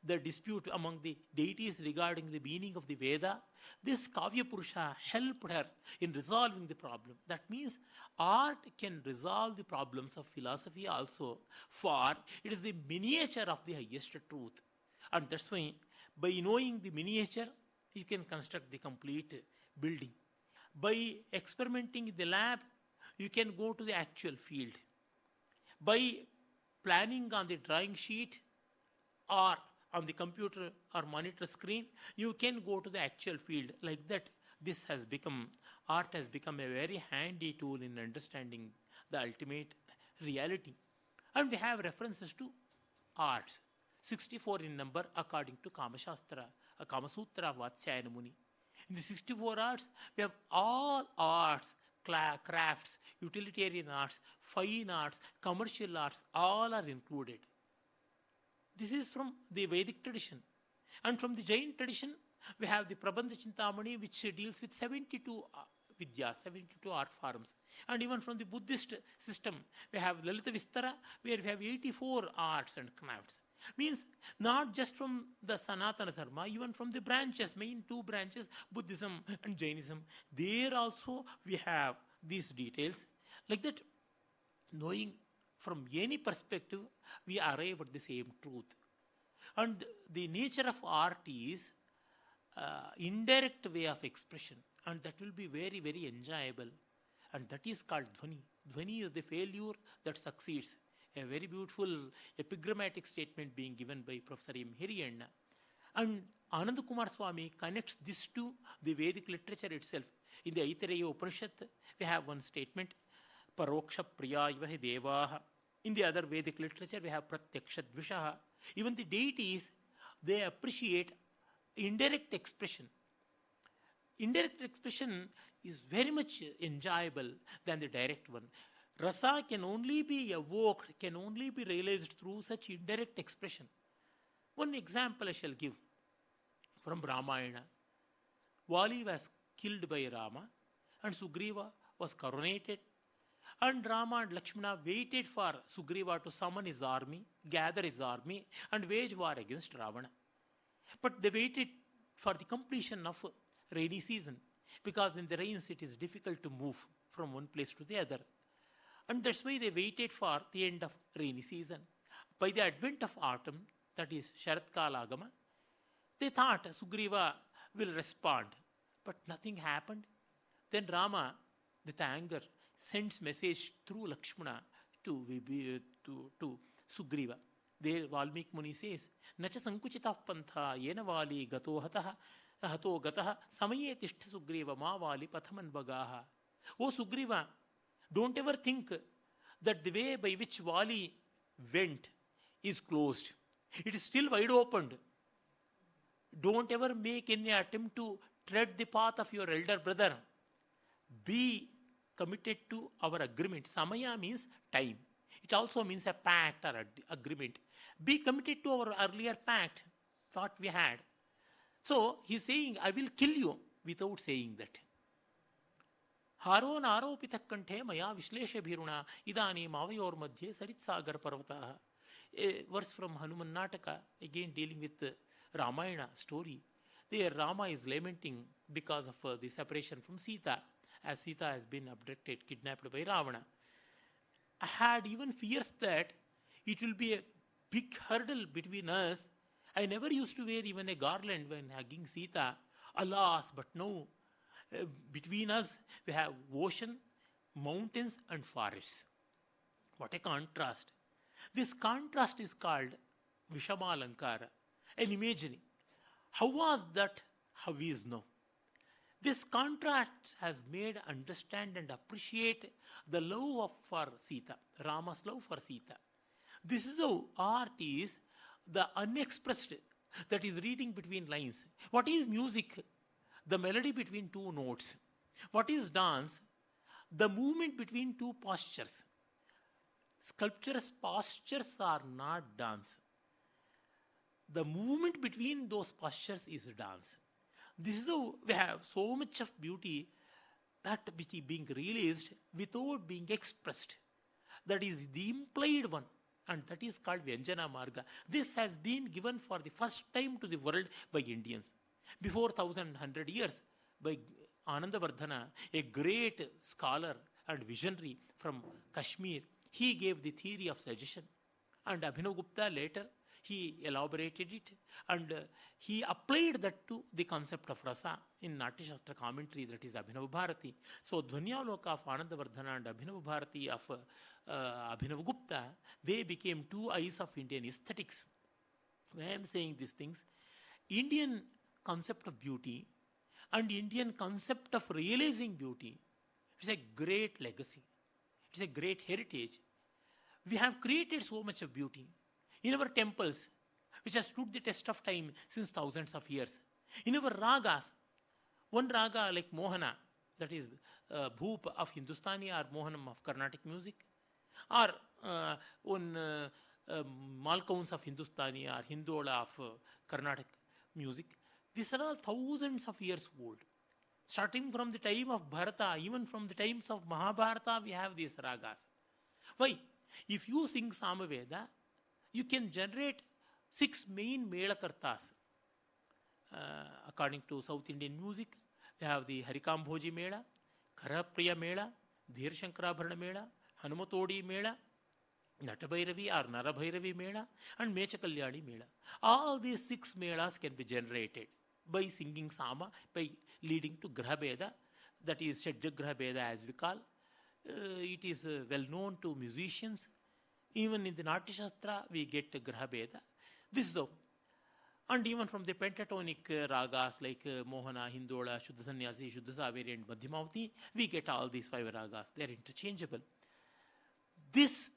the dispute among the deities regarding the meaning of the Veda. This Kavya Purusha helped her in resolving the problem. That means art can resolve the problems of philosophy also, for it is the miniature of the highest truth. And that's why by knowing the miniature, you can construct the complete building. By experimenting in the lab, you can go to the actual field. By planning on the drawing sheet or on the computer or monitor screen, you can go to the actual field. Like that, art has become a very handy tool in understanding the ultimate reality. And we have references to arts, 64 in number according to Kamasutra of Vatsyayana Muni. In the 64 arts, we have all arts, crafts, utilitarian arts, fine arts, commercial arts, all are included. This is from the Vedic tradition. And from the Jain tradition, we have the Prabandha Chintamani, which deals with 72 Vidyas, 72 art forms. And even from the Buddhist system, we have Lalita Vistara, where we have 84 arts and crafts. Means not just from the Sanatana Dharma, even from the branches, main two branches, Buddhism and Jainism, there also we have these details. Like that, knowing from any perspective, we arrive at the same truth. And the nature of art is indirect way of expression, and that will be very, very enjoyable. And that is called Dhvani. Dhvani is the failure that succeeds. A very beautiful epigrammatic statement being given by Professor M. Hiriyanna. And Ananda Kumar Swami connects this to the Vedic literature itself. In the Aitareya Upanishad, we have one statement, Paroksha Priyaivahi Devaha. In the other Vedic literature, we have Pratyaksha Dvishaha. Even the deities, they appreciate indirect expression. Indirect expression is very much enjoyable than the direct one. Rasa can only be evoked, can only be realized through such indirect expression. One example I shall give from Ramayana. Vali was killed by Rama and Sugriva was coronated, and Rama and Lakshmana waited for Sugriva to summon his army, gather his army and wage war against Ravana. But they waited for the completion of rainy season, because in the rains it is difficult to move from one place to the other. And that's why they waited for the end of rainy season. By the advent of autumn, that is Sharatkala Agama, they thought Sugriva will respond. But nothing happened. Then Rama, with anger, sends message through Lakshmana to Sugriva. There Valmiki Muni says, Nacha sankuchitah pantha yena vali gato gataha samaye tishta Sugriva ma vali pathaman bagaha. O Sugriva, don't ever think that the way by which Vali went is closed. It is still wide open. Don't ever make any attempt to tread the path of your elder brother. Be committed to our agreement. Samaya means time. It also means a pact or agreement. Be committed to our earlier pact, what we had. So he's saying, I will kill you, without saying that. Haro naropitah kanthe maya vishlesha bhiruna idani mavayor madhye saritsagar parvataha. A verse from Hanuman Nataka, again dealing with the Ramayana story. There Rama is lamenting because of the separation from Sita, as Sita has been abducted, kidnapped by Ravana. I had even fears that it will be a big hurdle between us. I never used to wear even a garland when hugging Sita. Alas, but no. Between us, we have ocean, mountains, and forests. What a contrast. This contrast is called Vishama Alankara, an imagery. How was that? How is now? This contrast has made understand and appreciate the love for Sita, Rama's love for Sita. This is how art is the unexpressed, that is reading between lines. What is music? The melody between two notes. What is dance? The movement between two postures. Sculpture's postures are not dance. The movement between those postures is dance. This is how we have so much of beauty that which is being released without being expressed. That is the implied one, and that is called Vyanjana Marga. This has been given for the first time to the world by Indians. Before 1100 years, by Anandavardhana, a great scholar and visionary from Kashmir, he gave the theory of suggestion. And Abhinav Gupta later, he elaborated it, and he applied that to the concept of rasa in Natya Shastra commentary, that is Abhinav Bharati. So Dhvanyaloka of Anandavardhana and Abhinav Bharati of Abhinav Gupta, they became two eyes of Indian aesthetics. Why I am saying these things, Indian concept of beauty and Indian concept of realizing beauty, it's a great legacy. It's a great heritage. We have created so much of beauty in our temples, which has stood the test of time since thousands of years. In our ragas, one raga like Mohana, that is Bhoop of Hindustani, or Mohanam of Carnatic music, or one Malkauns of Hindustani or Hindola of Carnatic music. These are all thousands of years old. Starting from the time of Bharata, even from the times of Mahabharata, we have these ragas. Why? If you sing Samaveda, you can generate 6 main Melakartas. According to South Indian music, we have the Harikambhoji Mela, Karapriya Mela, Dhir Shankarabharana Mela, Hanumatodi Mela, Natabhairavi or Narabhairavi Mela, and Mechakalyani Mela. All these 6 melas can be generated by singing Sama, by leading to Grahabeda, that is Shadjagrahabeda as we call. It is well known to musicians. Even in the Natya Shastra, we get Grahabeda. This is the, and even from the pentatonic ragas like Mohana, Hindola, Shuddha Sannyasi, Shuddha Saveri, and Madhyamavati, we get all these 5 ragas. They are interchangeable. This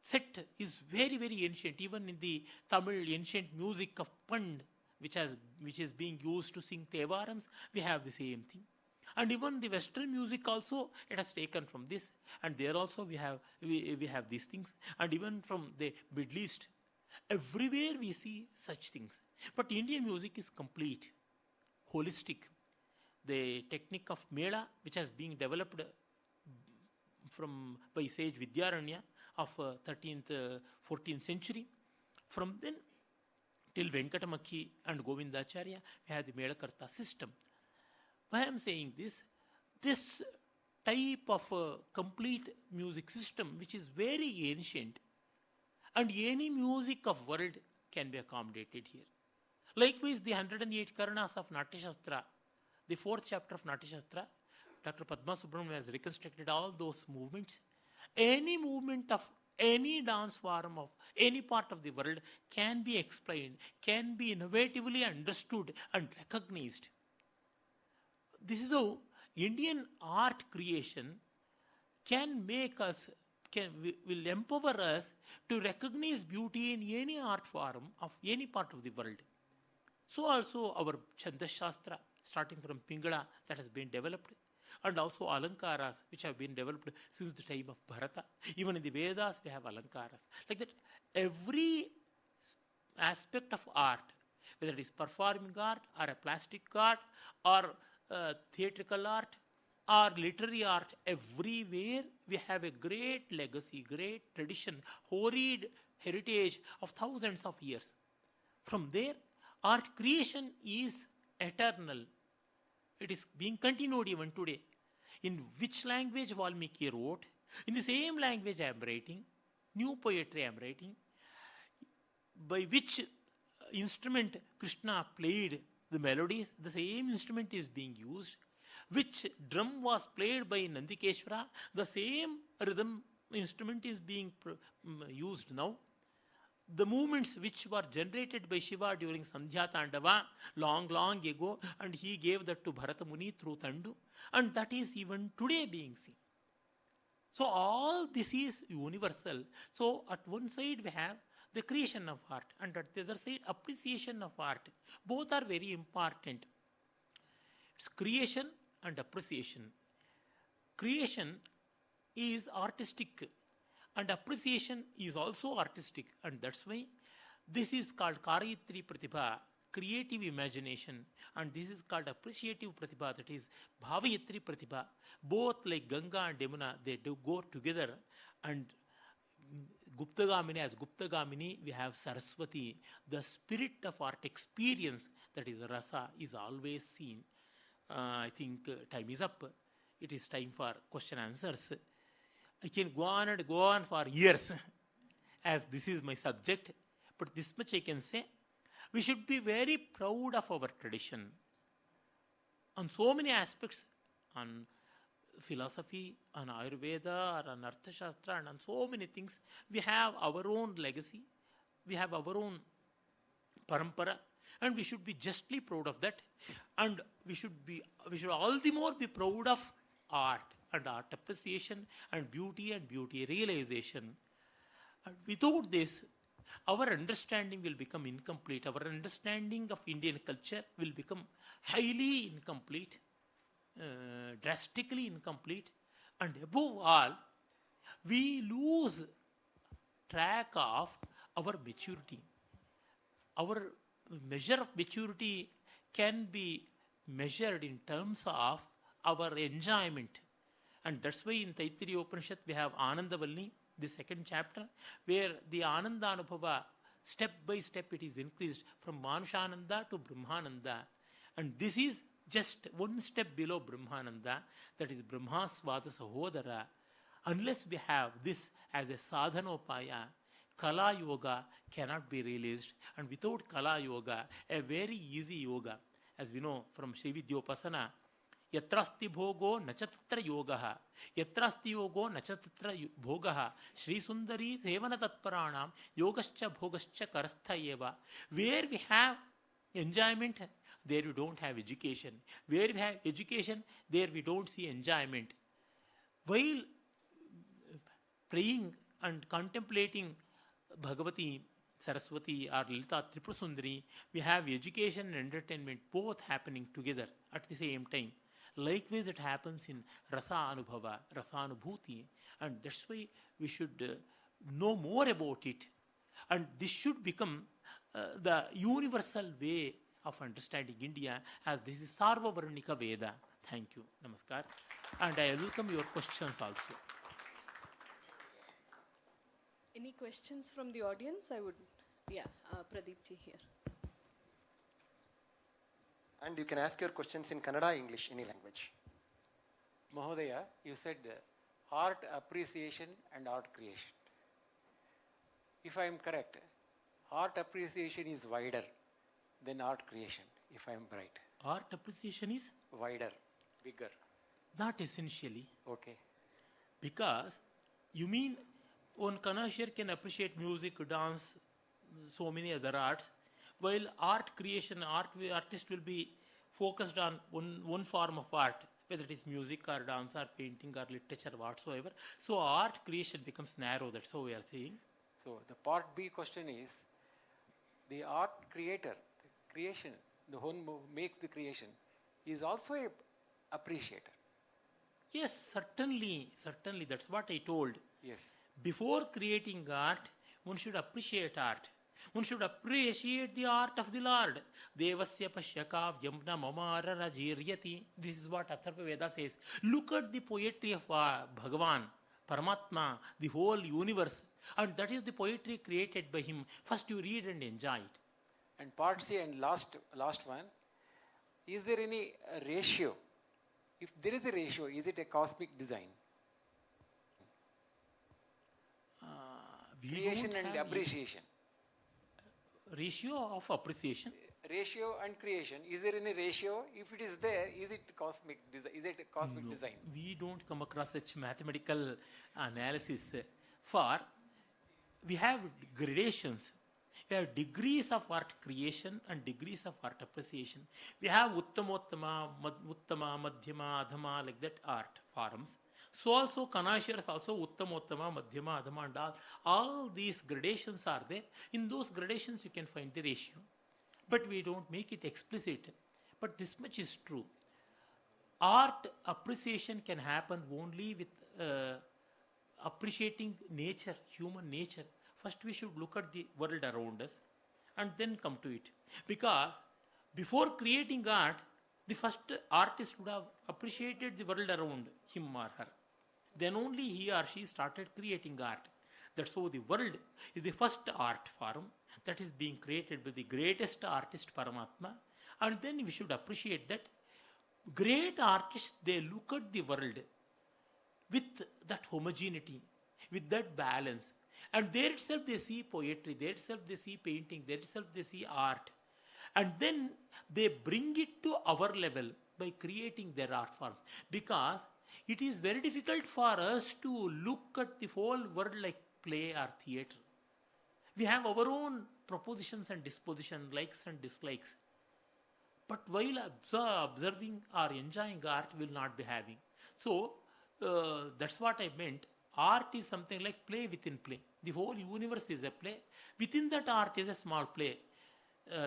set is very, very ancient. Even in the Tamil ancient music of Pand, which is being used to sing Tevarams, we have the same thing. And even the Western music also, it has taken from this. And there also we have these things. And even from the Middle East, everywhere we see such things. But Indian music is complete, holistic. The technique of Mela, which has been developed by sage Vidyaranya of 13th, 14th century. From then till Venkatamaki and Govindacharya, we have the Melakarta system. Why I am saying this type of complete music system, which is very ancient, and any music of world can be accommodated here. Likewise, the 108 Karanas of Natya Shastra, the 4th chapter of Natya Shastra, Dr. Padma Subramanian has reconstructed all those movements. Any movement of any dance form of any part of the world can be explained, can be innovatively understood and recognized. This is how Indian art creation will empower us to recognize beauty in any art form of any part of the world. So also our Chandas Shastra, starting from Pingala, that has been developed, and also Alankaras, which have been developed since the time of Bharata. Even in the Vedas, we have Alankaras. Like that, every aspect of art, whether it is performing art or a plastic art or theatrical art or literary art, everywhere we have a great legacy, great tradition, horrid heritage of thousands of years. From there, art creation is eternal. It is being continued even today. In which language Valmiki wrote, in the same language I am writing, new poetry I am writing, by which instrument Krishna played the melodies, the same instrument is being used. Which drum was played by Nandikeshwara, the same rhythm instrument is being used now. the movements which were generated by Shiva during Sandhya Tandava long, long ago, and he gave that to Bharata Muni through Tandu, and that is even today being seen. So all this is universal. So at one side we have the creation of art, and at the other side appreciation of art. Both are very important. It's creation and appreciation. Creation is artistic and appreciation is also artistic, and that's why this is called Karayatri Pratibha, creative imagination, and this is called appreciative Pratibha, that is Bhavayatri Pratibha. Both like Ganga and Yamuna, they do go together, and Guptagamini, as Guptagamini, we have Saraswati. The spirit of art experience, that is rasa, is always seen. I think time is up. It is time for question answers. I can go on and go on for years as this is my subject, but this much I can say. We should be very proud of our tradition on so many aspects, on philosophy, on Ayurveda, or on Arthashastra, and on so many things. We have our own legacy, we have our own parampara, and we should be justly proud of that. And we should all the more be proud of art and art appreciation and beauty realization. And without this, our understanding will become incomplete. Our understanding of Indian culture will become highly incomplete, drastically incomplete, and above all, we lose track of our maturity. Our measure of maturity can be measured in terms of our enjoyment. And that's why in Taittiriya Upanishad we have Anandavalli, the second chapter, where the Ananda Anubhava, step by step it is increased from Manushananda to Brahmananda. And this is just one step below Brahmananda, that is Brahmasvada Sahodara. Unless we have this as a sadhanopaya, Kala Yoga cannot be realized. And without Kala Yoga, a very easy yoga, as we know from Srividyopasana, Yatrasti bhogo nachatatra yogaha, yatrasti yogo nachatatra bhogaha, Sri Sundari sevana tatparanam, yogascha bhogascha karastha eva. Where we have enjoyment, there we don't have education. Where we have education, there we don't see enjoyment. While praying and contemplating Bhagavati, Saraswati or Lalita Tripurasundari, we have education and entertainment both happening together at the same time. Likewise, it happens in Rasa Anubhava, Rasa Anubhuti, and that's why we should know more about it. And this should become the universal way of understanding India, as this is Sarvavarnika Veda. Thank you. Namaskar. And I welcome your questions also. Any questions from the audience? I would, Pradeep ji here. And you can ask your questions in Kannada, English, any language. Mahodaya, you said art appreciation and art creation. If I am correct, art appreciation is wider than art creation, if I am right. Art appreciation is? Wider, bigger. Not essentially. Okay. Because you mean one connoisseur can appreciate music, dance, so many other arts, while art creation, artist will be focused on one form of art, whether it is music or dance or painting or literature, whatsoever. So art creation becomes narrow, that's how we are saying. So the part B question is, the art creator, the creation, the one who makes the creation, is also a appreciator. Yes, certainly, that's what I told. Yes. Before creating art, one should appreciate art. One should appreciate the art of the Lord. Devasya pashyaka vyamna mamara rajiryati. This is what Atharva Veda says. Look at the poetry of Bhagavan, Paramatma, the whole universe. And that is the poetry created by him. First you read and enjoy it. And part C and last one, is there any ratio? If there is a ratio, is it a cosmic design? Creation and appreciation. Ratio of appreciation? Ratio and creation. Is there any ratio? If it is there, is it cosmic design? We don't come across such mathematical analysis. For we have gradations. We have degrees of art creation and degrees of art appreciation. We have Uttamottama, Uttama, Madhyama, Adhama, like that art forms. So also connoisseurs also Uttamottama, Madhyama, Adhama and all these gradations are there. In those gradations you can find the ratio. But we don't make it explicit. But this much is true. Art appreciation can happen only with appreciating nature, human nature. First we should look at the world around us and then come to it. Because before creating art, the first artist would have appreciated the world around him or her. Then only he or she started creating art. That's how the world is the first art form that is being created by the greatest artist, Paramatma. And then we should appreciate that great artists, they look at the world with that homogeneity, with that balance. And there itself they see poetry, there itself they see painting, there itself they see art. And then they bring it to our level by creating their art forms. Because it is very difficult for us to look at the whole world like play or theatre. We have our own propositions and disposition, likes and dislikes. But while observing or enjoying art, we will not be having. So, that's what I meant. Art is something like play within play. The whole universe is a play. Within that art is a small play.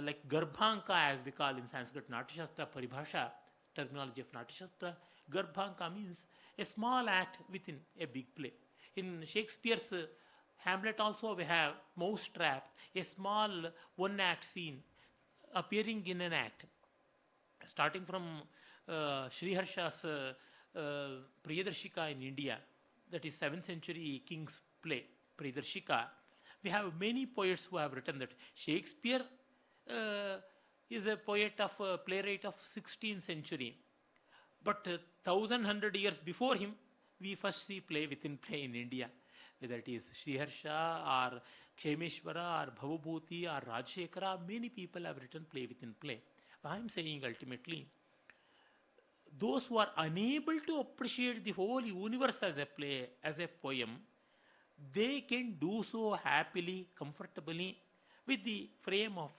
Like Garbhanka, as we call in Sanskrit, Natyashastra Paribhasha, terminology of Natyashastra. Garbhanka means a small act within a big play. In Shakespeare's Hamlet also we have Mousetrap, a small one-act scene appearing in an act. Starting from Sriharsha's Priyadarshika in India, that is 7th century king's play, Priyadarshika. We have many poets who have written that. Shakespeare is a poet of a playwright of 16th century. But 1100 years before him, we first see play within play in India. Whether it is Sriharsha or Kshemeshwara or Bhavabhuti or Rajshekara, many people have written play within play. I am saying ultimately, those who are unable to appreciate the whole universe as a play, as a poem, they can do so happily, comfortably with the frame of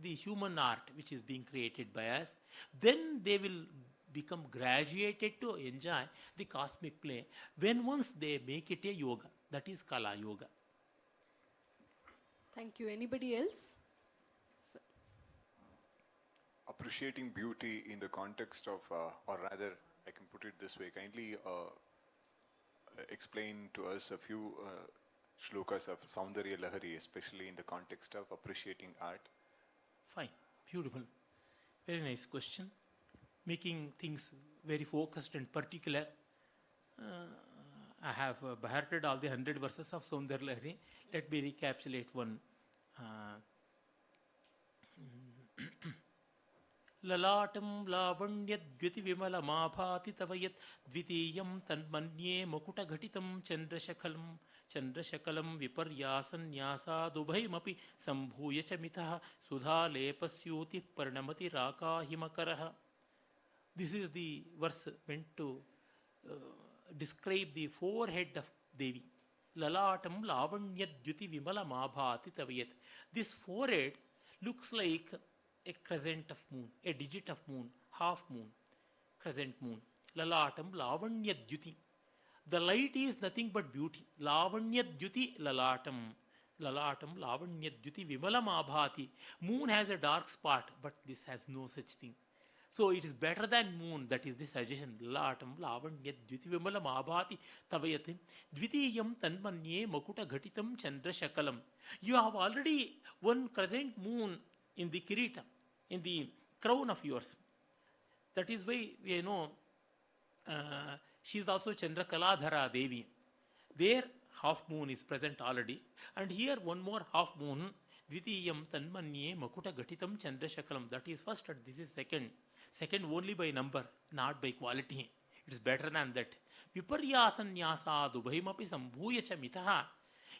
the human art which is being created by us. Then they will become graduated to enjoy the cosmic play when once they make it a yoga. That is Kala Yoga. Thank you. Anybody else? Appreciating beauty in the context of, or rather, I can put it this way, kindly explain to us a few shlokas of Saundarya Lahari, especially in the context of appreciating art. Fine, beautiful. Very nice question. Making things very focused and particular. I have Bharted all the 100 verses of Saundarya Lahari. Let me recapitulate one. Lalatam lavanyadvyati vimalamaabhati tavayat dvitiyam tanmanye makutaghatitam chandrashakalam viparyasanyasa sambhuya cha mitah sudha lepasyuti parnamati rakahimakaraha. This is the verse meant to describe the forehead of Devi. Lalatam lavanyadvyati vimalamaabhati tavayat. This forehead looks like a crescent of moon, a digit of moon, half moon, crescent moon. Lalatam lavanyadvyuti. The light is nothing but beauty. Lavanyadvyuti lalatam. Lalatam lavanyadvyuti vimalam abhati. Moon has a dark spot, but this has no such thing. So it is better than moon. That is the suggestion. Lalatam lavanyadvyuti vimalam abhati tavayat dvitiyam tanmanye makuta ghatitam chandrashakalam. You have already one crescent moon in the kirita, in the crown of yours. That is why we know she is also Chandrakala Devi. There half moon is present already, and here one more half moon. Dvitiyam tanmanye makuta ghatitam chandrashakalam. That is first, and this is second. Second only by number, not by quality. It is better than that. Viparyasanyasa dubhaimapi sambhuya cha mitaha.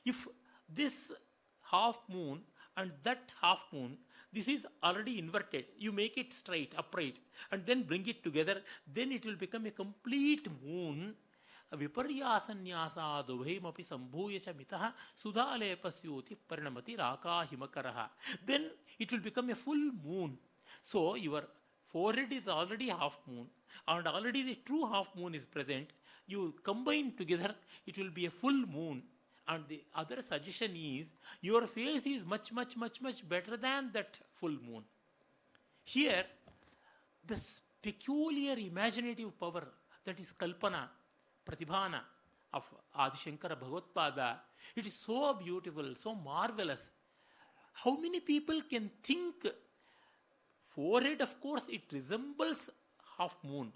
If this half moon and that half moon, this is already inverted. You make it straight, upright, and then bring it together. Then it will become a complete moon विपर्यासन्यासादुभयमपि सम्भूय च मितः सुधालेपस्योति परिणमति राकाहिमकरः. Then it will become a full moon. So your forehead is already half moon and already the true half moon is present. You combine together, it will be a full moon. And the other suggestion is your face is much better than that full moon. Here, this peculiar imaginative power that is Kalpana, Pratibhana of Adi Shankara Bhagavad-pada, it is so beautiful, so marvelous. How many people can think forehead, of course, it resembles half moon.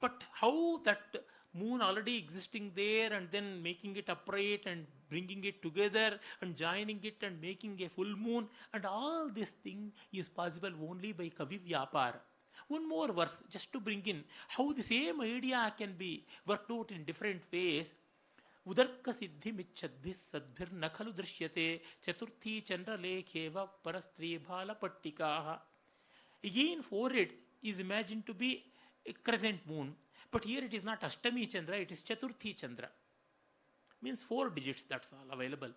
But how that moon already existing there and then making it upright and bringing it together and joining it and making a full moon, and all this thing is possible only by Kavi Vyapar. One more verse just to bring in how the same idea can be worked out in different ways. Udarka siddhi michadbhis sadbhir nakhalu drishyate chaturthi chandra lekheva parastri bhala pattikaha. Again, forehead is imagined to be a crescent moon, but here it is not Ashtami Chandra, it is Chaturthi Chandra. Means 4 digits, that's all available.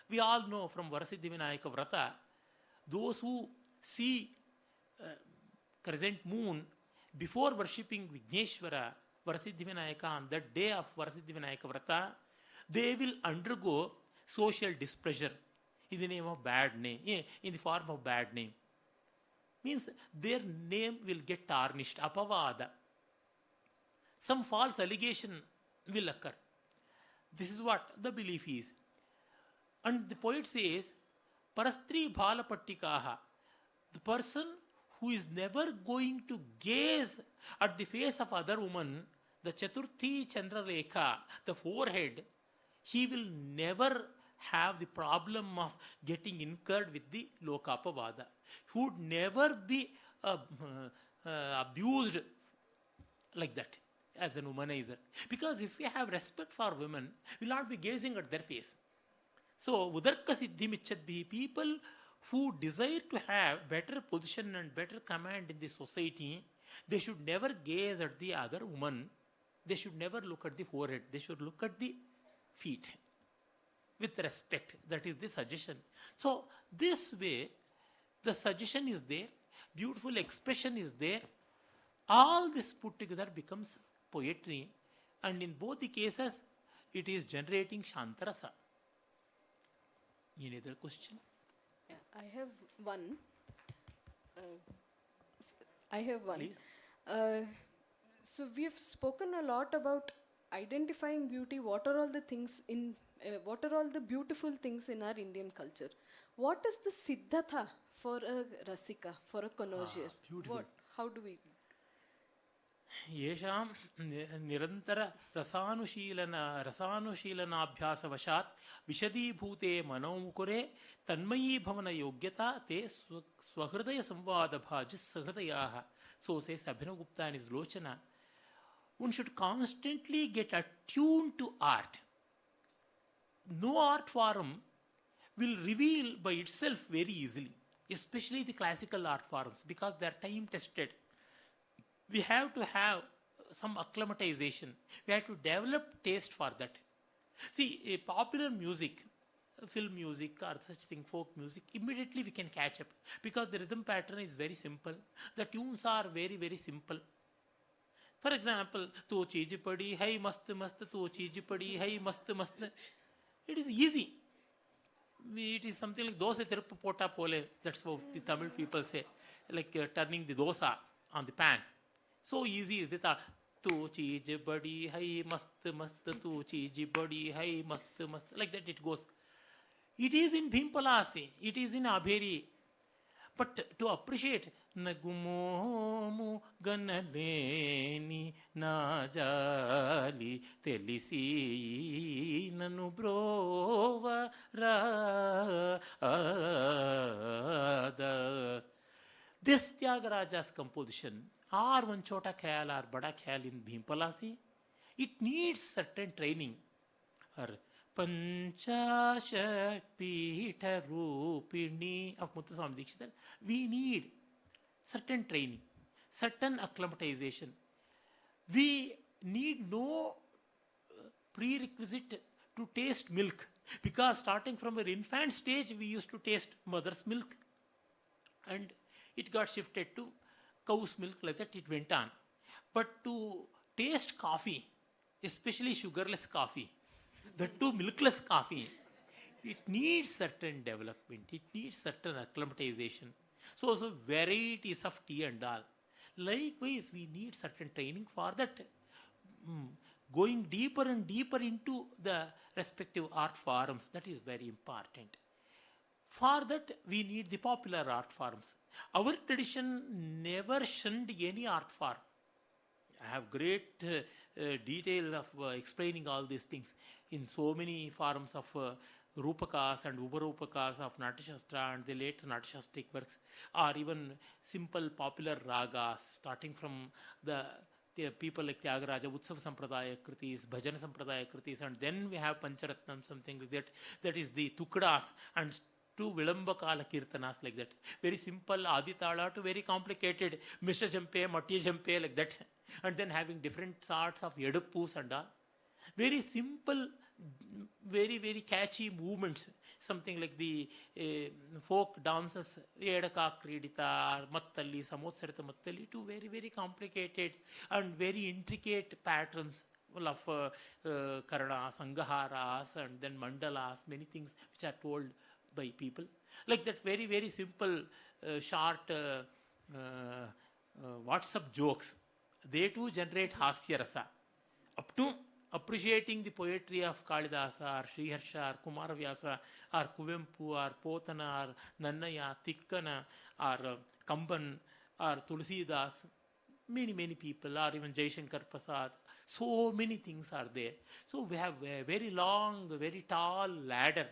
We all know from Varasiddhi Vinayaka Vrata, those who see crescent moon before worshipping Vigneshwara, Varasiddhi Vinayaka, on that day of Varasiddhi Vinayaka Vrata, they will undergo social displeasure in the name of bad name, in the form of bad name. Means their name will get tarnished, apavada. Some false allegation will occur. This is what the belief is. And the poet says, Parastri bhala pattikaha. The person who is never going to gaze at the face of other woman, the Chaturthi Chandralekha, the forehead, he will never have the problem of getting incurred with the Lokapavada. He would never be abused like that as an womanizer. Because if we have respect for women, we will not be gazing at their face. So, Udarka Siddhi Michadbhi, people who desire to have better position and better command in the society, they should never gaze at the other woman. They should never look at the forehead. They should look at the feet with respect. That is the suggestion. So, this way, the suggestion is there, beautiful expression is there. All this put together becomes poetry, and in both the cases, it is generating Shantarasa. Any other question? Yeah, I have one. Please. So we've spoken a lot about identifying beauty. What are all the things in? What are all the beautiful things in our Indian culture? What is the siddhatha for a rasika, for a connoisseur? Beautiful. How do we? येषां निरन्तर रसानुशीलनाभ्यासवशात् विशदीभूते मनोमुकुरे तन्मयीभवनयोग्यता ते स्वहृदयसंवादभाजिस्सहृदयाः. So says Abhinav Gupta in his Lochana. One should constantly get attuned to art. No art form will reveal by itself very easily, especially the classical art forms, because they are time tested. We have to have some acclimatization. We have to develop taste for that. See, a popular music, film music or such thing, folk music, immediately we can catch up because the rhythm pattern is very simple. The tunes are very, very simple. For example, tu cheej padi hai mast mast, tu cheej padi hai mast mast. It is easy. It is something like dosa tiruppu pota pole. That's what the Tamil people say, like turning the dosa on the pan. So easy is that. Tu cheej badi hai mast mast, tu cheej badi hai mast mast. Like that it goes. It is in Bhimpalasi, it is in Abheri. But to appreciate Nagumomu Ganaleni Najali Telisi Nanubrova Rada. This Tyagaraja's composition, or one chota khayal or bada khayal in Bhimpalasi, it needs certain training. Or Panchashat Pitha Rupini of Muthuswami Dikshitar, we need certain training, certain acclimatization. We need no prerequisite to taste milk, because starting from an infant stage we used to taste mother's milk, and it got shifted to cow's milk, like that it went on. But to taste coffee, especially sugarless coffee, that too milkless coffee, it needs certain development, it needs certain acclimatization. So varieties of tea and all. Likewise, we need certain training for that. Going deeper and deeper into the respective art forms, that is very important. For that, we need the popular art forms. Our tradition never shunned any art form. I have great detail of explaining all these things in so many forms of Rupakas and Uparupakas of Natyashastra and the late Natyasastric works, or even simple popular ragas, starting from the people like Tyagaraja, Utsav Sampradaya Kritis, Bhajana Sampradaya Kritis, and then we have Pancharatnam, something like that. That is the Tukdas, and two Vilambakala Kirtanas, like that. Very simple Aditala to very complicated Mishra Jampe, Matya Jampe, like that. And then having different sorts of Yadupus and all. Very simple, very, very catchy movements. Something like the folk dances, Edaka Kridita, Mattalli, Samotsarita Mattalli, to very, very complicated and very intricate patterns of Karanas, Angaharas, and then Mandalas, many things which are told by people. Like that, very, very simple, short WhatsApp jokes. They too generate Hasya Rasa. Up to appreciating the poetry of Kalidasa or Sriharsha or Kumaravyasa or Kuvempu or Potana or Nannaya, Tikkana or Kamban or Tulsidas, many, many people, or even Jaishankar Prasad. So many things are there. So we have a very long, very tall ladder.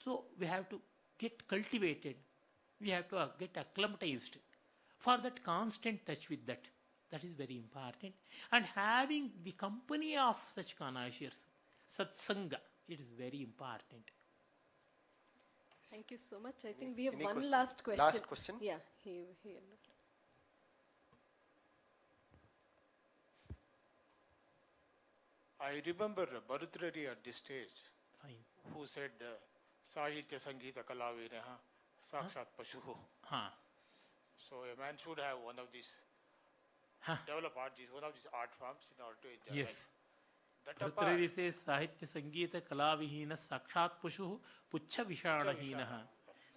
So we have to get cultivated. We have to get acclimatized for that constant touch with that. That is very important. And having the company of such connoisseurs, satsanga, it is very important. Thank you so much. I think we have Any one question? last question. Last question? Yeah, here. I remember Bharatari at this stage, Fine. who said, Sahitya Sangeeta Kalavineha Sakshat Pashuhu. So a man should have one of these, develop one of these art forms in order to enjoy Yes. life. That apart, Bhartrari says, Sahitya Sangeeta Kalavihina Sakshat Pashuhu Puchha Vishanahinaha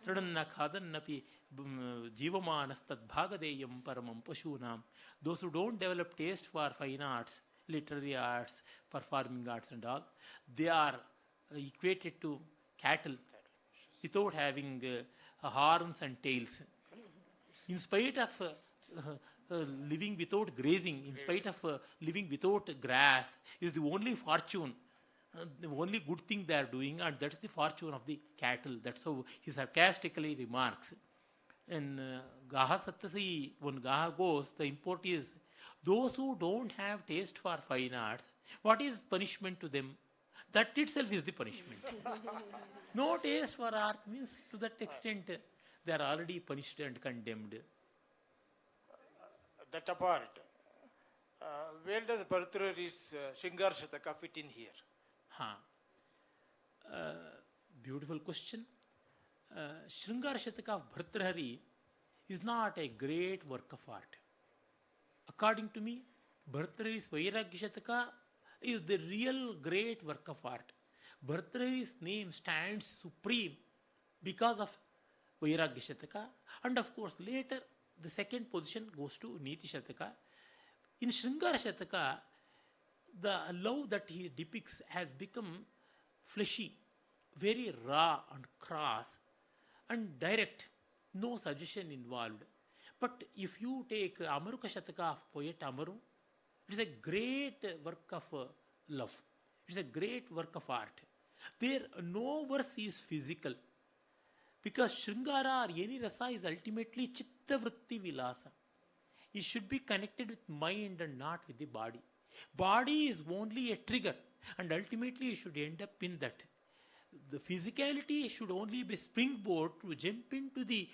Tridanna Khadannapi Jivamanastad Bhagadeyam Paramam Pashunam. Those who don't develop taste for fine arts, literary arts, performing arts and all, they are equated to cattle without having horns and tails. In spite of living without grazing, in spite of living without grass, is the only fortune, the only good thing they are doing, and that's the fortune of the cattle. That's how he sarcastically remarks. In Gaha Satyasi, when Gaha goes, the import is, those who don't have taste for fine arts, what is punishment to them? That itself is the punishment. No taste for art means, to that extent, they are already punished and condemned. that apart, where does Bharatari's Shingar Shataka fit in here? Beautiful question. Shringar Shataka of Bhartrahari is not a great work of art. According to me, Bhartrahari's Vairagya Shataka is the real great work of art. Bhartrahari's name stands supreme because of Vairagya Shataka, and of course later the second position goes to Niti Shataka. In Shringar Shataka, the love that he depicts has become fleshy, very raw and crass and direct, no suggestion involved. But if you take Amaruka Shataka of poet Amaru, it is a great work of love. It is a great work of art. There no verse is physical, because Shringara or any rasa is ultimately Chitta Vritti Vilasa. It should be connected with mind and not with the body. Body is only a trigger, and ultimately you should end up in that. The physicality should only be springboard to jump into the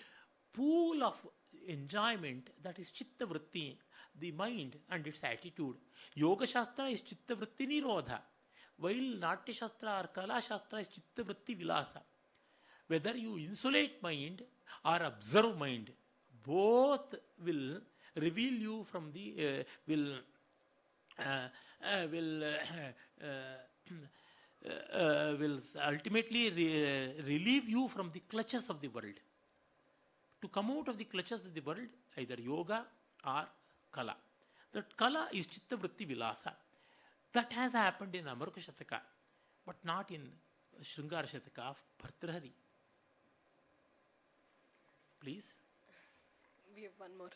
pool of enjoyment, that is Chitta Vritti, the mind and its attitude. Yoga Shastra is Chitta Vritti Nirodha. while Natya Shastra or Kala Shastra is Chitta Vritti Vilasa. Whether you insulate mind or observe mind, both will reveal you from the will ultimately relieve you from the clutches of the world. To come out of the clutches of the world, either yoga or kala. That kala is Chitta Vritti Vilasa. That has happened in Amarka Shataka, but not in Shringara Shataka of Bhartrahari. Please. We have one more.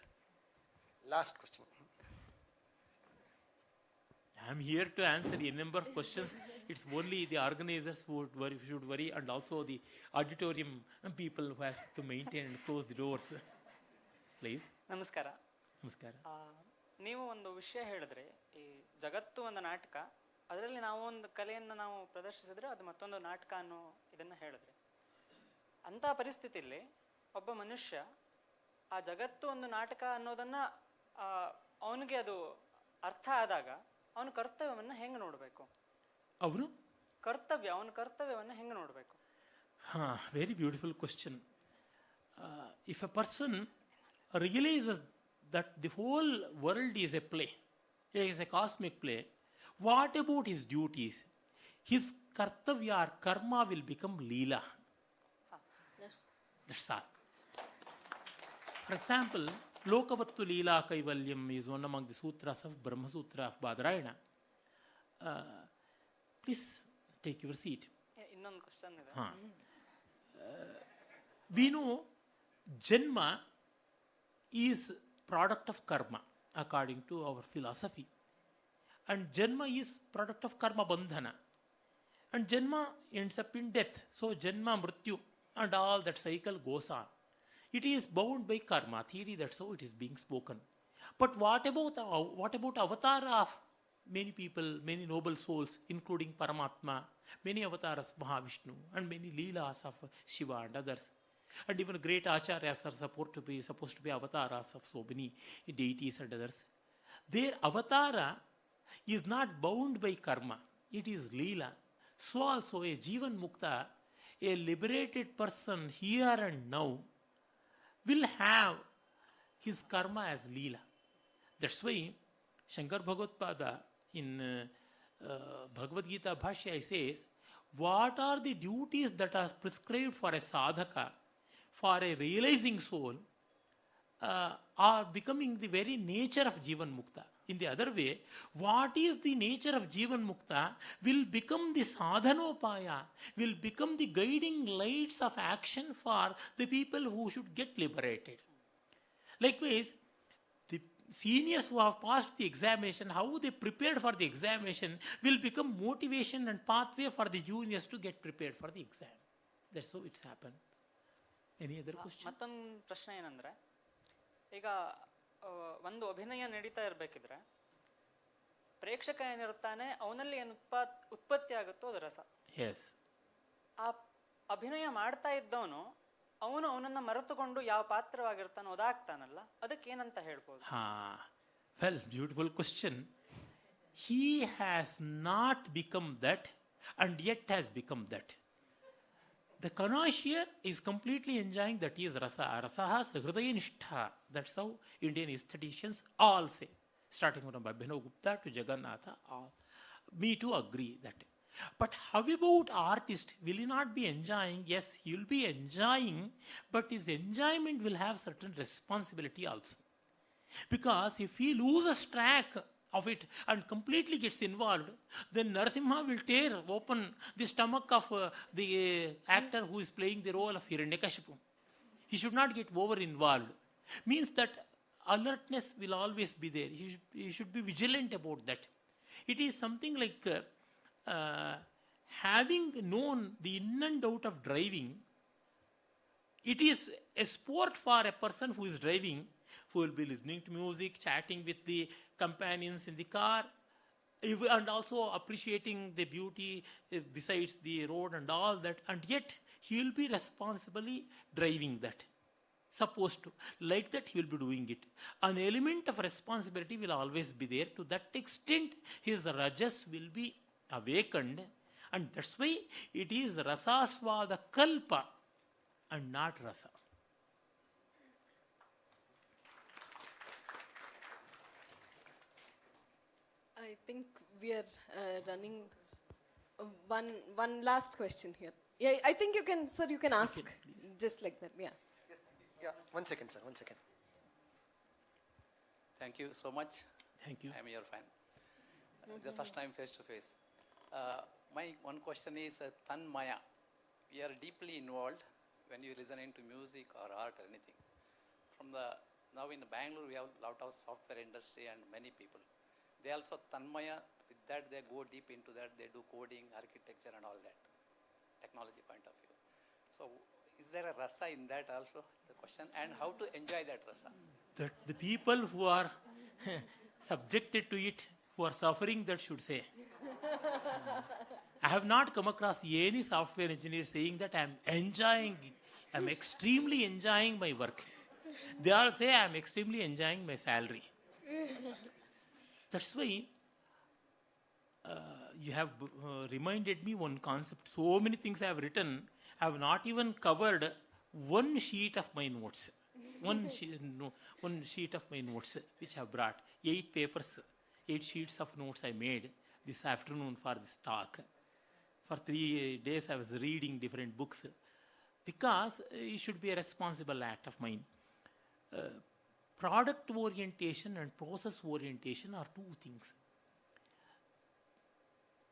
Last question. I am here to answer a number of questions. It's only the organizers who should worry, and also the auditorium people who have to maintain and close the doors. Please. ನಮಸ್ಕಾರ. ನಮಸ್ಕಾರ. ನೀವು ಒಂದು ವಿಷಯ ಹೇಳಿದ್ರೆ, ಈ ಜಗತ್ತು ಒಂದು ನಾಟಕ, ಅದರಲ್ಲಿ ನಾವು ಒಂದು ಕಲೆಯನ್ನು ನಾವು ಪ್ರದರ್ಶಿಸಿದ್ರೆ ಅದು ಮತ್ತೊಂದು ನಾಟಕ ಅನ್ನೋ ಇದನ್ನು ಹೇಳಿದ್ರೆ, ಅಂತಹ ಪರಿಸ್ಥಿತಿಯಲ್ಲಿ ಒಬ್ಬ ಮನುಷ್ಯ ಆ ಜಗತ್ತು ಒಂದು ನಾಟಕ ಅನ್ನೋದನ್ನ ಅವನಿಗೆ ಅದು ಅರ್ಥ ಆದಾಗ ಅವನ ಕರ್ತವ್ಯವನ್ನು ಹೆಂಗೆ ನೋಡಬೇಕು? ಅವನು ಅವನ ಕರ್ತವ್ಯವನ್ನು ಹೆಂಗೆ ನೋಡಬೇಕು? Very beautiful question. If A person realizes that the whole world is a play, is a cosmic play, what about his duties? His kartavya or karma will become leela. That's all. For example, Lokavattu Leela Kaivalyam is one among the sutras of Brahma Sutra of Badarayana. Please take your seat. ಇನ್ನೊಂದು question ಇದೆ. We know Janma is product of karma according to our philosophy, and Janma is product of karma bandhana, and Janma ends up in death. So Janma, Mrityu and all that cycle goes on. It is bound by karma theory. That's how it is being spoken. But what about avatara of many people, many noble souls, including Paramatma, many avatars of Mahavishnu, and many leelas of Shiva and others? And even great acharyas are supposed to be avatars of so many deities and others. Their avatara is not bound by karma. It is leela. So also a Jivan Mukta, a liberated person here and now, will have his karma as leela. That's why Shankar Bhagavad-pada in Bhagavad Gita Bhashya says, what are the duties that are prescribed for a sadhaka, for a realizing soul, are becoming the very nature of Jivan Mukta. In the other way, what is the nature of Jivan Mukta will become the sadhanopaya, will become the guiding lights of action for the people who should get liberated. Likewise, the seniors who have passed the examination, how they prepared for the examination will become motivation and pathway for the juniors to get prepared for the exam. That's how it's happened. Any other question? ಮತ್ತೊಂದು ಪ್ರಶ್ನೆ ಏನಂದ್ರೆ, ಈಗ ಒಂದು ಅಭಿನಯ ನಡೀತಾ ಇರಬೇಕಿದ್ರೆ ಪ್ರೇಕ್ಷಕ ಏನಿರ್ತಾನೆ ಅವನಲ್ಲಿ ಏನು ಉತ್ಪತ್ತಿ ಆಗುತ್ತೋ ಅದು ರಸ. ಆ ಅಭಿನಯ ಮಾಡ್ತಾ ಇದ್ದವನು ಅವನನ್ನ ಮರೆತುಕೊಂಡು ಯಾವ ಪಾತ್ರವಾಗಿರ್ತಾನೋ ಅದಾಗ್ತಾನಲ್ಲ, ಅದಕ್ಕೆ ಏನಂತ ಹೇಳ್ಬೋದು? Well, beautiful question. He has not become that and yet has become that. The connoisseur is completely enjoying that he is rasa. Rasaha hridayanishtha. That's how Indian aestheticians all say. Starting from Abhinav Gupta to Jagannatha, me too agree that. But how about artist? Will he not be enjoying? Yes, he will be enjoying, but his enjoyment will have certain responsibility also. Because if he loses track of it and completely gets involved, then Narasimha will tear open the stomach of the actor who is playing the role of Hiranyakashipu. He should not get over involved. Means that alertness will always be there. He should be vigilant about that. It is something like having known the in and out of driving. It is a sport for a person who is driving, who will be listening to music, chatting with the companions in the car, and also appreciating the beauty besides the road and all that, and yet he will be responsibly driving that. Supposed to. Like that he will be doing it. An element of responsibility will always be there. To that extent, his rajas will be awakened, and that's why it is rasaswada kalpa and not rasa. I think we are running one last question here. Yeah, I think you can, sir, you can ask just like that. Yeah. Yeah, 1 second, sir, 1 second. Thank you so much. Thank you. I'm your fan. The first time face to face. My one question is Tanmaya. We are deeply involved when you listen into music or art or anything. Now in Bangalore, we have a lot of software industry and many people. They also Tanmaya, with that they go deep into that, they do coding, architecture and all that, technology point of view. So is there a rasa in that also? Is the question. And how to enjoy that rasa? The people who are subjected to it, who are suffering, that should say. I have not come across any software engineer saying that I'm extremely enjoying my work. They all say I'm extremely enjoying my salary. That's why you have reminded me one concept. So many things I have written, I have not even covered one sheet of my notes. One sheet of my notes which I have brought. 8 papers, 8 sheets of notes I made this afternoon for this talk. For 3 days I was reading different books because it should be a responsible act of mine. Product orientation and process orientation are 2 things.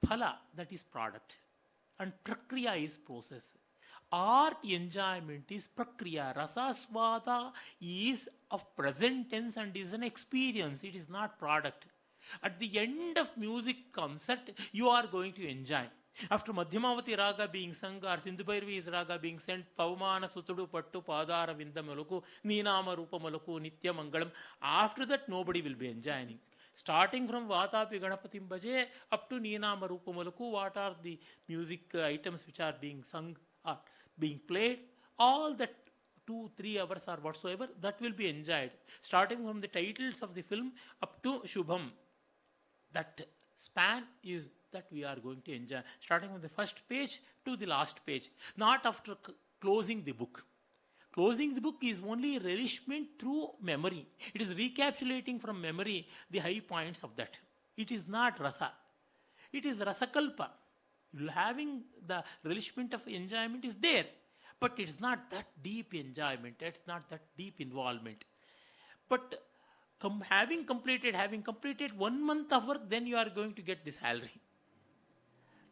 Phala, that is product, and prakriya is process. Art enjoyment is prakriya. Rasaswada is of present tense and is an experience. It is not product. At the end of music concert, you are going to enjoy. After Madhyamavati Raga being sung or Sindhubhairavi's Raga being sent, Pavamana Sutudu Pattu Padara Vindamaluku, Ninama Rupamaluku, Nitya Mangalam, after that nobody will be enjoying. Starting from Vatapi Ganapatim Bhaje up to Ninama Rupamaluku, what are the music items which are being sung or being played, all that 2-3 hours or whatsoever, that will be enjoyed. Starting from the titles of the film up to Shubham, that span is that we are going to enjoy, starting from the first page to the last page, not after closing the book. Closing the book is only relishment through memory. It is recapitulating from memory the high points of that. It is not rasa. It is rasakalpa. Having the relishment of enjoyment is there, but it is not that deep enjoyment. It's not that deep involvement. But having completed 1 month of work, then you are going to get the salary.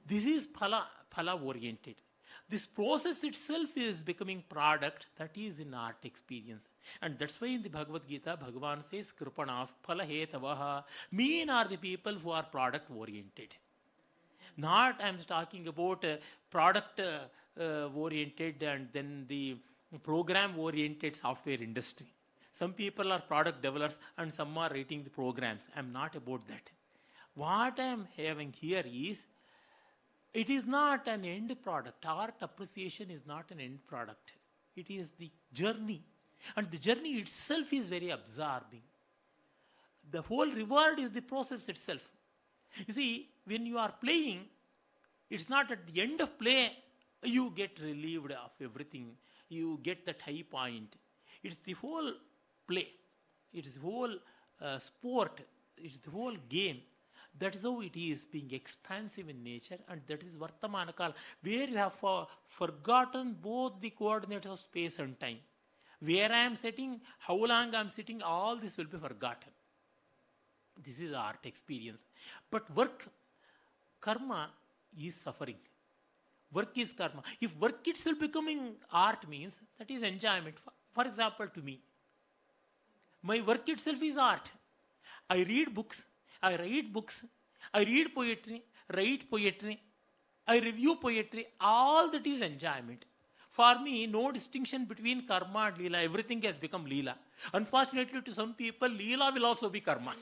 This is phala oriented. This process itself is becoming product that is in art experience. And that's why in the Bhagavad Gita, Bhagavan says, Kripanah phala hetavaha. Mean are the people who are product oriented. Not I am talking about product oriented and then the program oriented software industry. Some people are product developers and some are writing the programs. I am not about that. What I am having here is, it is not an end product. Art appreciation is not an end product. It is the journey. And the journey itself is very absorbing. The whole reward is the process itself. You see, when you are playing, it's not at the end of play you get relieved of everything. You get that high point. It's the whole play. It is the whole sport. It's the whole game. That is how it is being expansive in nature, and that is Vartamana Kala, where you have forgotten both the coordinates of space and time. Where I am sitting, how long I am sitting, all this will be forgotten. This is art experience. But work, karma is suffering. Work is karma. If work itself becoming art means, that is enjoyment. For example, to me, my work itself is art. I read books. I write books, I read poetry, write poetry, I review poetry, all that is enjoyment. For me, no distinction between karma and leela. Everything has become leela. Unfortunately, to some people, leela will also be karma.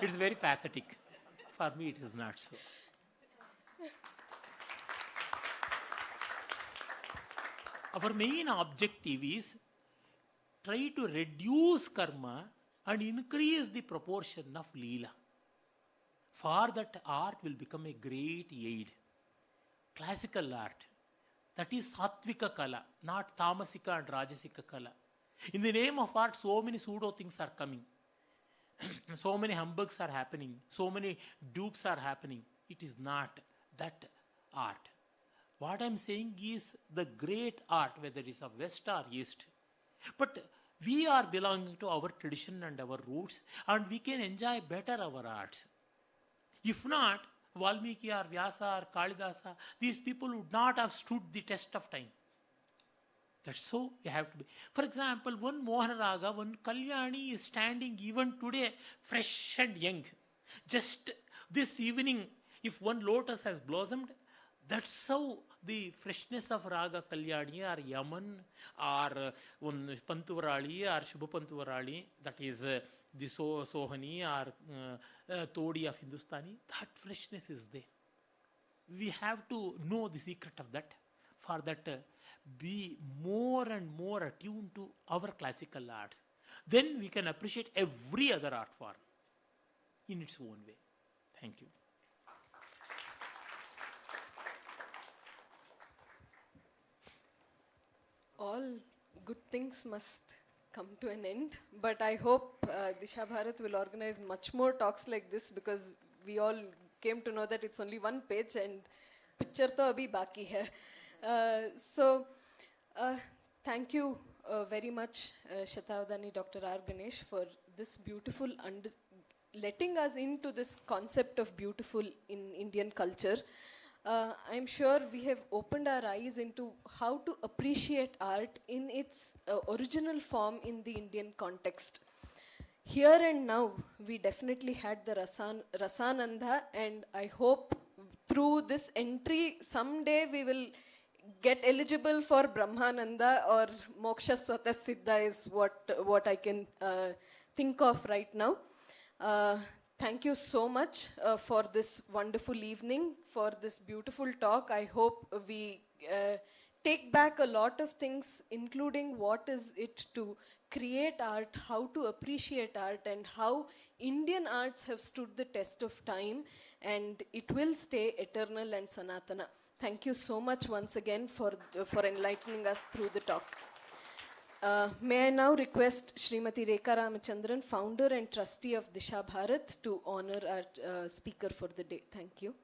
It's very pathetic. For me, it is not so. Our main objective is try to reduce karma and increase the proportion of leela. For that, art will become a great aid. Classical art, that is Sattvika Kala, not Tamasika and Rajasika Kala. In the name of art, so many pseudo things are coming. So many humbugs are happening. So many dupes are happening. It is not that art. What I am saying is the great art, whether it is of West or East. But we are belonging to our tradition and our roots, and we can enjoy better our arts. If not, Valmiki or Vyasa or Kalidasa, these people would not have stood the test of time. That's so you have to be. For example, one Mohana Raga, one Kalyani is standing even today fresh and young. Just this evening, if one lotus has blossomed, that's how the freshness of Raga Kalyani or Yaman or one Pantuvarali or Shubhapantuvarali, that is the Sohani or Todi of Hindustani, that freshness is there. We have to know the secret of that. For that, be more and more attuned to our classical arts. Then we can appreciate every other art form in its own way. Thank you. All good things must come to an end, but I hope Disha Bharat will organize much more talks like this, because we all came to know that it's only one page and picture to abhi baki hai. Thank you very much, Shathavadhani, Dr. R. Ganesh, for this beautiful letting us into this concept of beautiful in Indian culture. I'm sure we have opened our eyes into how to appreciate art in its original form in the Indian context. Here and now, we definitely had the Rasananda, and I hope through this entry, someday we will get eligible for Brahmananda or Moksha Swata Siddha is what I can think of right now. Thank you so much for this wonderful evening, for this beautiful talk. I hope we take back a lot of things, including what is it to create art, how to appreciate art, and how Indian arts have stood the test of time, and it will stay eternal and sanatana. Thank you so much once again for enlightening us through the talk. May I now request Srimati Rekha Ramachandran, founder and trustee of Disha Bharat, to honor our speaker for the day. Thank you.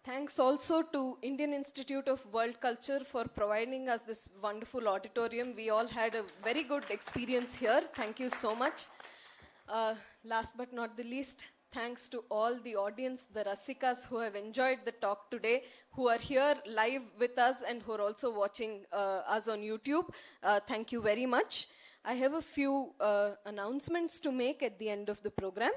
Thanks also to Indian Institute of World Culture for providing us this wonderful auditorium. We all had a very good experience here. Thank you so much. Last but not the least, thanks to all the audience, the Rasikas who have enjoyed the talk today, who are here live with us and who are also watching us on YouTube. Thank you very much. I have a few announcements to make at the end of the program.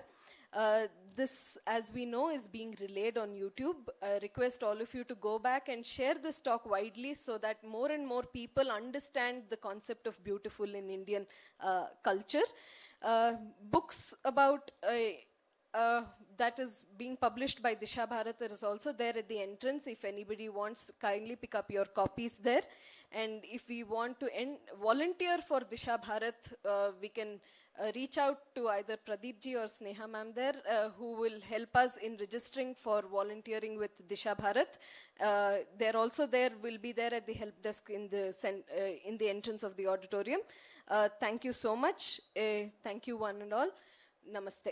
This, as we know, is being relayed on YouTube. I request all of you to go back and share this talk widely so that more and more people understand the concept of beautiful in Indian culture. Books about that is being published by Disha Bharat is also there at the entrance. If anybody wants, kindly pick up your copies there. And if we want to volunteer for Disha Bharat, we can reach out to either Pradeep ji or Sneha ma'am there, who will help us in registering for volunteering with Disha Bharat. They're also there, will be there at the help desk in the entrance of the auditorium. Thank you so much. Thank you one and all. Namaste.